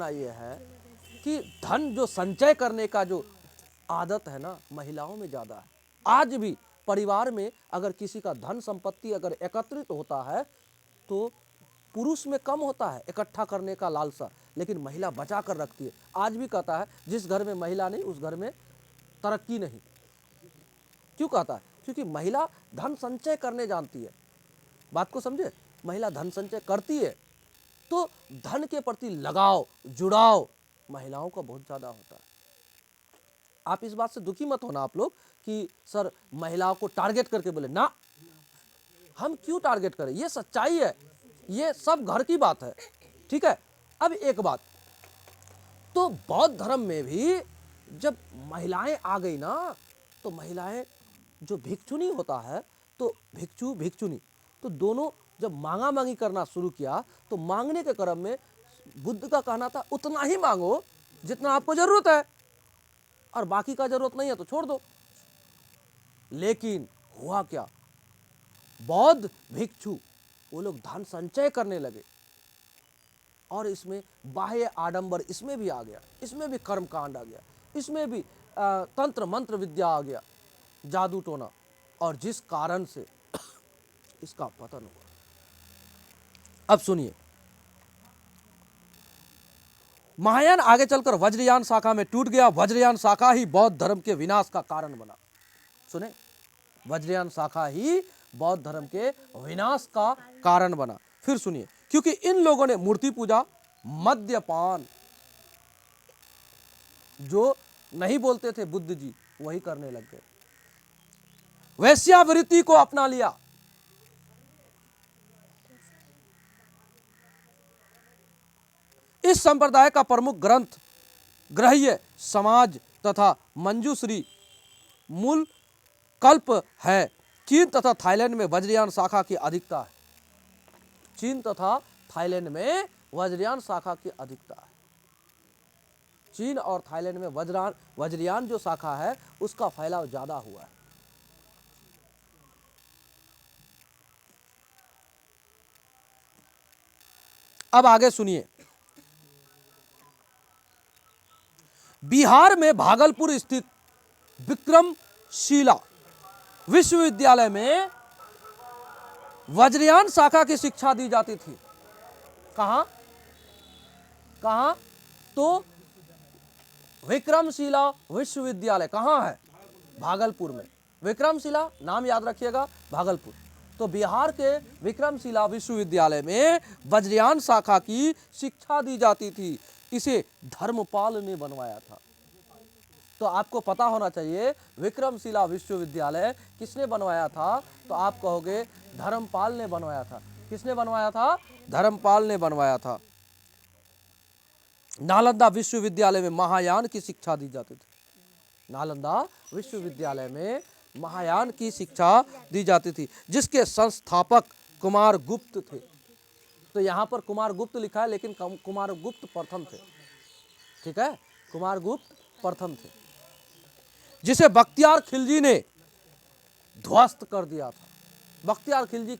यह है कि धन जो संचय करने का जो आदत है ना, महिलाओं में ज्यादा है। आज भी परिवार में अगर किसी का धन संपत्ति अगर एकत्रित होता है तो पुरुष में कम होता है इकट्ठा करने का लालसा, लेकिन महिला बचा कर रखती है। आज भी कहता है, जिस घर में महिला नहीं उस घर में तरक्की नहीं। क्यों कहता है? क्योंकि महिला धन संचय करने जानती है। बात को समझे, महिला धन संचय करती है, तो धन के प्रति लगाव, जुड़ाव महिलाओं का बहुत ज्यादा होता है। आप इस बात से दुखी मत होना आप लोग कि सर महिलाओं को टारगेट करके बोले ना, हम क्यों टारगेट करें, ये सच्चाई है, ये सब घर की बात है। ठीक है। अब एक बात, तो बौद्ध धर्म में भी जब महिलाएं आ गई ना, तो महिलाएं जो भिक्षुनी होता है, तो भिक्षु भिक्षुनी, तो दोनों जब मांगा मांगी करना शुरू किया, तो मांगने के क्रम में बुद्ध का कहना था उतना ही मांगो जितना आपको जरूरत है, और बाकी का जरूरत नहीं है तो छोड़ दो। लेकिन हुआ क्या, बौद्ध भिक्षु वो लोग धन संचय करने लगे, और इसमें बाह्य आडंबर इसमें भी आ गया, इसमें भी कर्मकांड आ गया, इसमें भी तंत्र मंत्र विद्या आ गया, जादू टोना, और जिस कारण से इसका पतन हुआ। अब सुनिए, महायान आगे चलकर वज्रयान शाखा में टूट गया। वज्रयान शाखा ही बौद्ध धर्म के विनाश का कारण बना। सुने, वज्रयान शाखा ही बौद्ध धर्म के विनाश का कारण बना। फिर सुनिए, क्योंकि इन लोगों ने मूर्ति पूजा, मद्यपान, जो नहीं बोलते थे बुद्ध जी वही करने लग गए, वैश्यावृत्ति को अपना लिया। इस संप्रदाय का प्रमुख ग्रंथ ग्रह्य समाज तथा मंजूश्री मूल कल्प है। चीन तथा थाईलैंड में वज्रयान शाखा की अधिकता है। चीन तथा थाईलैंड में वज्रयान शाखा की अधिकता है। चीन और थाईलैंड में वज्रयान जो शाखा है उसका फैलाव ज्यादा हुआ है। अब आगे सुनिए, बिहार में भागलपुर स्थित विक्रमशिला विश्वविद्यालय में वज्रयान शाखा की शिक्षा दी जाती थी। कहां? तो विक्रमशिला विश्वविद्यालय कहां है? भागलपुर में। विक्रमशिला नाम याद रखिएगा, भागलपुर। तो बिहार के विक्रमशिला विश्वविद्यालय में वज्रयान शाखा की शिक्षा दी जाती थी। इसे धर्मपाल ने बनवाया था। तो आपको पता होना चाहिए विक्रमशिला विश्वविद्यालय किसने बनवाया था, तो आप कहोगे धर्मपाल ने बनवाया था। किसने बनवाया था? धर्मपाल ने बनवाया था। नालंदा विश्वविद्यालय में महायान की शिक्षा दी जाती थी। नालंदा विश्वविद्यालय में महायान की शिक्षा दी जाती थी, जिसके संस्थापक कुमार गुप्त थे। तो यहाँ पर कुमार गुप्त लिखा है, लेकिन कुमार गुप्त प्रथम थे, ठीक है, कुमार गुप्त प्रथम थे, जिसे बख्तियार खिलजी ने ध्वस्त कर दिया था। बख्तियार खिलजी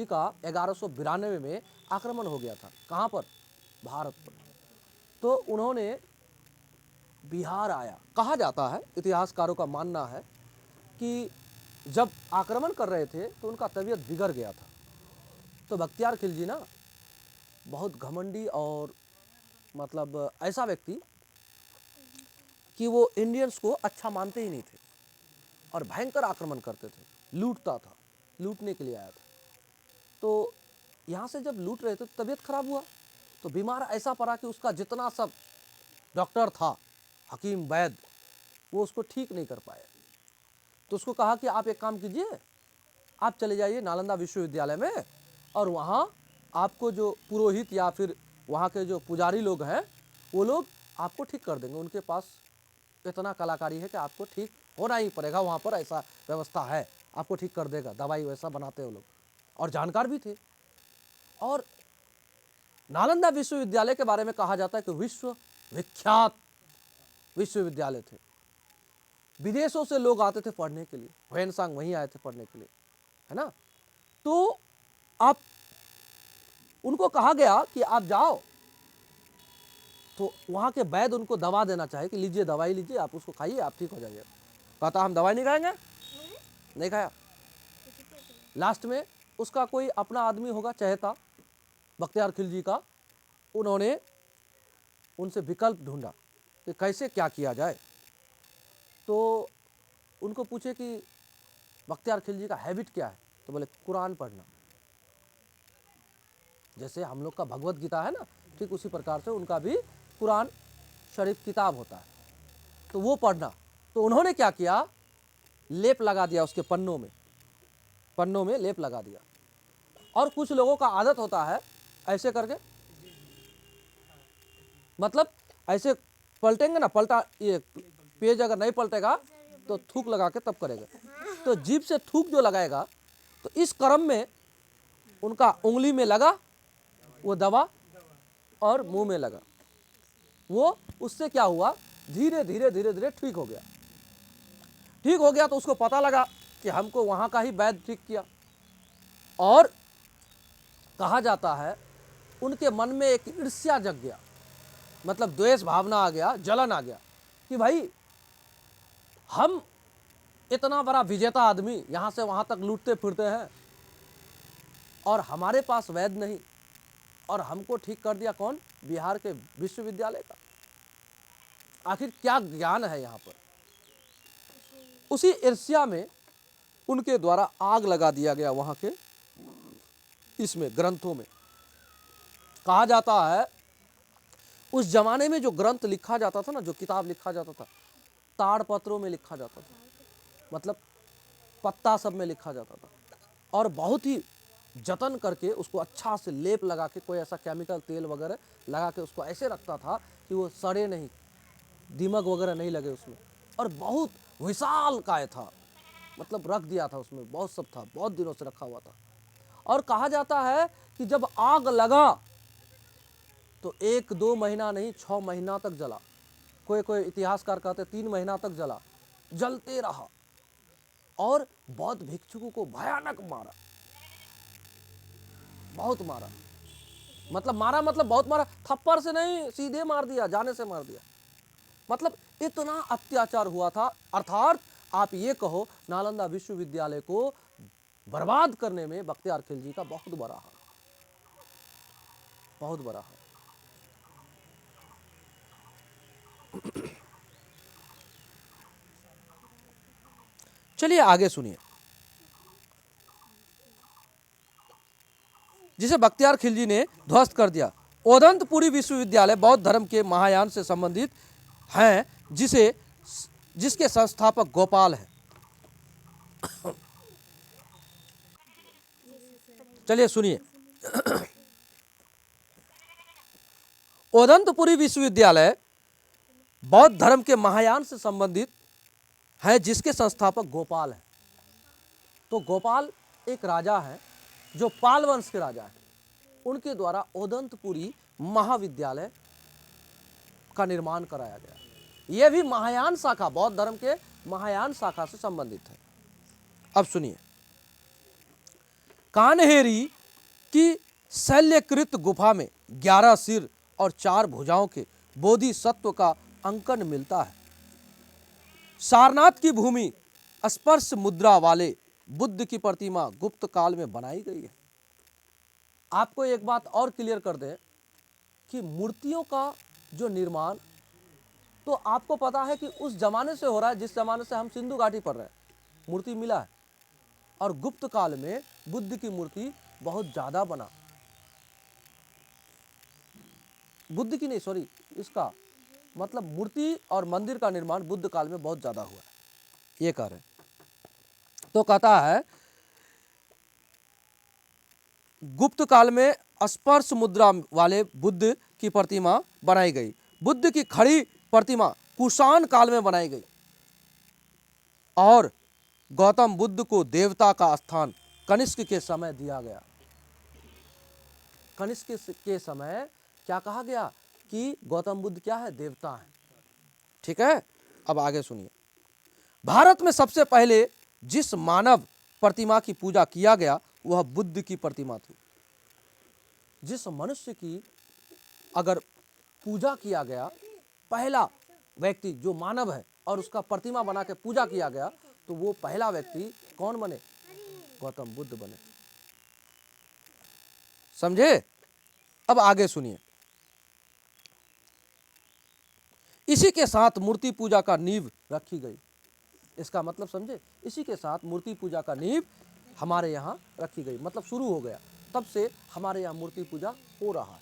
का 1192 में आक्रमण हो गया था। कहाँ पर? भारत पर। तो उन्होंने बिहार आया। कहा जाता है, इतिहासकारों का मानना है कि जब आक्रमण कर रहे थे तो उनका तबीयत बिगड़ गया था। तो बख्तियार खिलजी ना बहुत घमंडी और मतलब ऐसा व्यक्ति कि वो इंडियंस को अच्छा मानते ही नहीं थे और भयंकर आक्रमण करते थे, लूटता था, लूटने के लिए आया था। तो यहाँ से जब लूट रहे थे तो तबीयत खराब हुआ, तो बीमार ऐसा पड़ा कि उसका जितना सब डॉक्टर था, हकीम वैद, वो उसको ठीक नहीं कर पाए। तो उसको कहा कि आप एक काम कीजिए, आप चले जाइए नालंदा विश्वविद्यालय में और वहाँ आपको जो पुरोहित या फिर वहाँ के जो पुजारी लोग हैं वो लोग आपको ठीक कर देंगे। उनके पास इतना कलाकारी है कि आपको ठीक होना ही पड़ेगा, वहाँ पर ऐसा व्यवस्था है, आपको ठीक कर देगा, दवाई वैसा बनाते वो लोग और जानकार भी थे। और नालंदा विश्वविद्यालय के बारे में कहा जाता है कि विश्व विख्यात विश्वविद्यालय थे। विदेशों से लोग आते थे पढ़ने के लिए, ह्वेनसांग वहीं आए थे पढ़ने के लिए, है ना। तो आप उनको कहा गया कि आप जाओ, तो वहाँ के वैद्य उनको दवा देना चाहे कि लीजिए दवाई लीजिए, आप उसको खाइए, आप ठीक हो जाइए। कहता हम दवाई नहीं खाएंगे, नहीं खाया। लास्ट में उसका कोई अपना आदमी होगा चहेता बख्तियार खिलजी का, उन्होंने उनसे विकल्प ढूंढा कि कैसे क्या किया जाए। तो उनको पूछे कि बख्तियार खिलजी का हैबिट क्या है, तो बोले कुरान पढ़ना। जैसे हम लोग का भगवत गीता है ना, ठीक उसी प्रकार से उनका भी कुरान शरीफ किताब होता है, तो वो पढ़ना। तो उन्होंने क्या किया, लेप लगा दिया उसके पन्नों में लेप लगा दिया। और कुछ लोगों का आदत होता है ऐसे करके, मतलब ऐसे पलटेंगे ना, पलटा ये पेज अगर नहीं पलटेगा तो थूक लगा के तब करेगा। तो जीभ से थूक जो लगाएगा, तो इस क्रम में उनका उंगली में लगा वो दवा और मुंह में लगा। वो उससे क्या हुआ, धीरे धीरे धीरे धीरे ठीक हो गया। ठीक हो गया तो उसको पता लगा कि हमको वहाँ का ही वैद्य ठीक किया। और कहा जाता है उनके मन में एक ईर्ष्या जग गया, मतलब द्वेष भावना आ गया, जलन आ गया कि भाई हम इतना बड़ा विजेता आदमी यहाँ से वहाँ तक लूटते फिरते हैं और हमारे पास वैद्य नहीं, और हमको ठीक कर दिया कौन, बिहार के विश्वविद्यालय का। आखिर क्या ज्ञान है यहाँ पर। उसी ईर्ष्या में उनके द्वारा आग लगा दिया गया वहाँ के इसमें ग्रंथों में। कहा जाता है उस जमाने में जो ग्रंथ लिखा जाता था ना, जो किताब लिखा जाता था, ताड़पत्रों में लिखा जाता था, मतलब पत्ता सब में लिखा जाता था, और बहुत ही जतन करके उसको अच्छा से लेप लगा के, कोई ऐसा केमिकल तेल वगैरह लगा के उसको ऐसे रखता था कि वो सड़े नहीं, दीमक वगैरह नहीं लगे उसमें। और बहुत विशाल काय था, मतलब रख दिया था उसमें, बहुत सब था, बहुत दिनों से रखा हुआ था। और कहा जाता है कि जब आग लगा तो 1-2 महीना नहीं, 6 महीना तक जला। कोई कोई इतिहासकार कहते 3 महीना तक जला, जलते रहा। और बौद्ध भिक्षुकों को भयानक मारा, बहुत मारा, मतलब बहुत मारा, थप्पड़ से नहीं, सीधे मार दिया, जाने से मार दिया। मतलब इतना अत्याचार हुआ था। अर्थात आप ये कहो नालंदा विश्वविद्यालय को बर्बाद करने में बख्तियार खिलजी का बहुत बड़ा हाथ, बहुत बड़ा हाथ। चलिए आगे सुनिए। जिसे बख्तियार खिलजी ने ध्वस्त कर दिया। ओदंतपुरी विश्वविद्यालय बौद्ध धर्म के महायान से संबंधित हैं, जिसके संस्थापक गोपाल हैं। चलिए सुनिए। ओदंतपुरी विश्वविद्यालय बौद्ध धर्म के महायान से संबंधित है जिसके संस्थापक गोपाल हैं। तो गोपाल एक राजा है जो पाल वंश के राजा हैं, उनके द्वारा ओदंतपुरी महाविद्यालय का निर्माण कराया गया। यह भी महायान शाखा, बौद्ध धर्म के महायान शाखा से संबंधित है। अब सुनिए, कान्हेरी की शैल्यकृत गुफा में 11 सिर और 4 भुजाओं के बोधिसत्व का अंकन मिलता है। सारनाथ की भूमि स्पर्श मुद्रा वाले बुद्ध की प्रतिमा गुप्त काल में बनाई गई है। आपको एक बात और क्लियर कर दें कि मूर्तियों का जो निर्माण, तो आपको पता है कि उस जमाने से हो रहा है जिस जमाने से हम सिंधु घाटी पढ़ रहे हैं, मूर्ति मिला है। और गुप्त काल में बुद्ध की मूर्ति बहुत ज्यादा बना, बुद्ध की नहीं, सॉरी, इसका मतलब मूर्ति और मंदिर का निर्माण बुद्ध काल में बहुत ज्यादा हुआ है, ये कह रहे हैं। तो कहता है गुप्त काल में स्पर्श मुद्रा वाले बुद्ध की प्रतिमा बनाई गई। बुद्ध की खड़ी प्रतिमा कुषाण काल में बनाई गई और गौतम बुद्ध को देवता का स्थान कनिष्क के समय दिया गया। कनिष्क के समय क्या कहा गया कि गौतम बुद्ध क्या है, देवता है। ठीक है, अब आगे सुनिए। भारत में सबसे पहले जिस मानव प्रतिमा की पूजा किया गया वह बुद्ध की प्रतिमा थी। जिस मनुष्य की अगर पूजा किया गया, पहला व्यक्ति जो मानव है और उसका प्रतिमा बना के पूजा किया गया, तो वो पहला व्यक्ति कौन बने, गौतम बुद्ध बने। समझे? अब आगे सुनिए। इसी के साथ मूर्ति पूजा का नींव रखी गई। इसका मतलब समझे, इसी के साथ मूर्ति पूजा का नींव हमारे यहाँ रखी गई, मतलब शुरू हो गया। तब से हमारे यहाँ मूर्ति पूजा हो रहा है।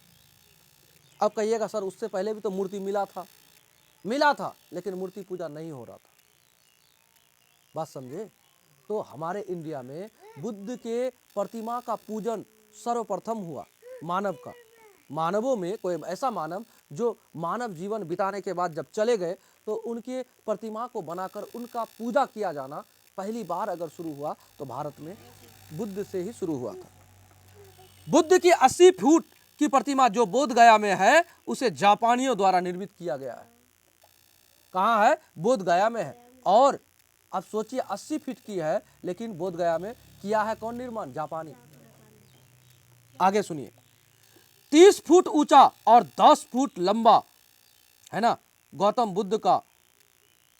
अब कहिएगा सर उससे पहले भी तो मूर्ति मिला था, लेकिन मूर्ति पूजा नहीं हो रहा था। बात समझे? तो हमारे इंडिया में बुद्ध के प्रतिमा का पूजन सर्वप्रथम हुआ मानव का। मानवों में कोई ऐसा मानव जो मानव जीवन बिताने के बाद जब चले गए, तो उनके प्रतिमा को बनाकर उनका पूजा किया जाना पहली बार अगर शुरू हुआ तो भारत में बुद्ध से ही शुरू हुआ था। बुद्ध की 80 फुट की प्रतिमा जो बोध गया में है, उसे जापानियों द्वारा निर्मित किया गया है। कहाँ है? बोध गया में है। और अब सोचिए 80 फीट की है, लेकिन बोध गया में किया है कौन निर्माण? जापानी। आगे सुनिए। 30 फुट ऊंचा और 10 फुट लंबा है ना, गौतम बुद्ध का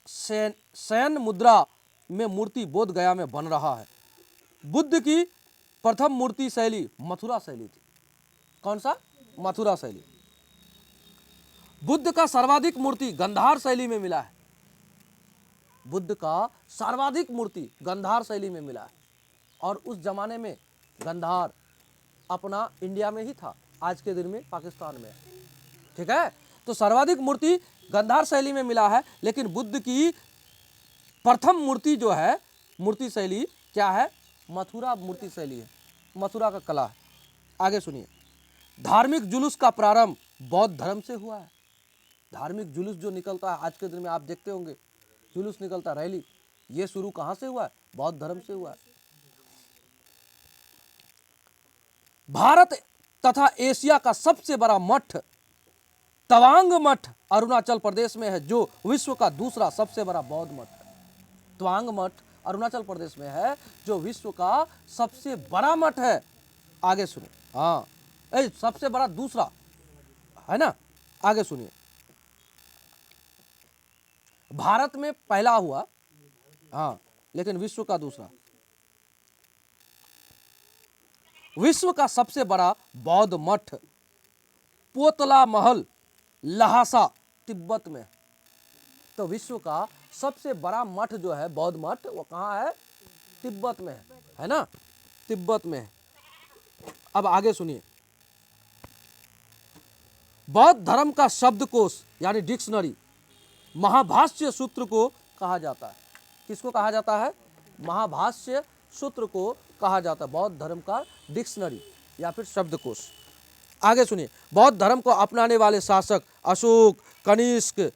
शयन मुद्रा में मूर्ति बोध गया में बन रहा है। बुद्ध की प्रथम मूर्ति शैली मथुरा शैली थी। कौन सा? मथुरा शैली। बुद्ध का सर्वाधिक मूर्ति गंधार शैली में मिला है। बुद्ध का सर्वाधिक मूर्ति गंधार शैली में मिला है। और उस जमाने में गंधार अपना इंडिया में ही था, आज के दिन में पाकिस्तान में। ठीक है, तो सर्वाधिक मूर्ति गंधार शैली में मिला है, लेकिन बुद्ध की प्रथम मूर्ति जो है, मूर्ति शैली क्या है? मथुरा मूर्ति शैली है, मथुरा का कला है। आगे सुनिए। धार्मिक जुलूस का प्रारंभ बौद्ध धर्म से हुआ है। धार्मिक जुलूस जो निकलता है आज के दिन में, आप देखते होंगे जुलूस निकलता, रैली, ये शुरू कहां से हुआ है? बौद्ध धर्म से हुआ है। भारत तथा एशिया का सबसे बड़ा मठ तवांग मठ अरुणाचल प्रदेश में है, जो विश्व का दूसरा सबसे बड़ा बौद्ध मठ है। तवांग मठ अरुणाचल प्रदेश में है, जो विश्व का सबसे बड़ा मठ है। आगे सुनिए। हाँ, सबसे बड़ा दूसरा है ना। आगे सुनिए। भारत में पहला हुआ, हाँ, लेकिन विश्व का दूसरा। विश्व का सबसे बड़ा बौद्ध मठ पोतला महल लहासा तिब्बत में। तो विश्व का सबसे बड़ा मठ जो है बौद्ध मठ, वो कहाँ है? तिब्बत में है ना, तिब्बत में है। अब आगे सुनिए। बौद्ध धर्म का शब्दकोश यानी डिक्शनरी महाभाष्य सूत्र को कहा जाता है। किसको कहा जाता है? महाभाष्य सूत्र को कहा जाता है, बौद्ध धर्म का डिक्शनरी या फिर शब्दकोश। आगे सुनिए। बौद्ध धर्म को अपनाने वाले शासक अशोक, कनिष्क,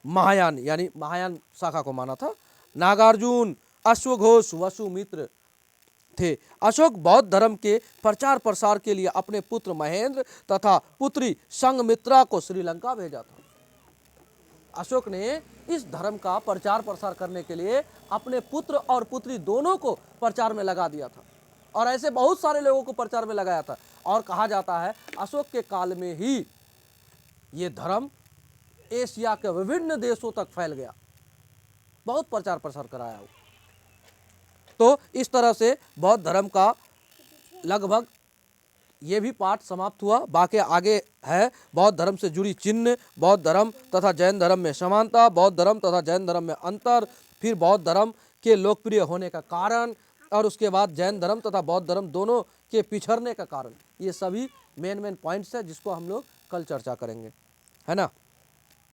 महायान यानी महायान शाखा को माना था, नागार्जुन, अश्वघोष, वसुमित्र थे। अशोक बौद्ध धर्म के प्रचार प्रसार के लिए अपने पुत्र महेंद्र तथा पुत्री संघमित्रा को श्रीलंका भेजा था। अशोक ने इस धर्म का प्रचार प्रसार करने के लिए अपने पुत्र और पुत्री दोनों को प्रचार में लगा दिया था, और ऐसे बहुत सारे लोगों को प्रचार में लगाया था। और कहा जाता है अशोक के काल में ही ये धर्म एशिया के विभिन्न देशों तक फैल गया, बहुत प्रचार प्रसार कराया हो। तो इस तरह से बौद्ध धर्म का लगभग ये भी पाठ समाप्त हुआ। बाकी आगे है बौद्ध धर्म से जुड़ी चिन्ह, बौद्ध धर्म तथा जैन धर्म में समानता, बौद्ध धर्म तथा जैन धर्म में अंतर, फिर बौद्ध धर्म के लोकप्रिय होने का कारण, और उसके बाद जैन धर्म तथा बौद्ध धर्म दोनों के पिछड़ने का कारण। ये सभी मेन पॉइंट्स है जिसको हम लोग कल चर्चा करेंगे, है ना।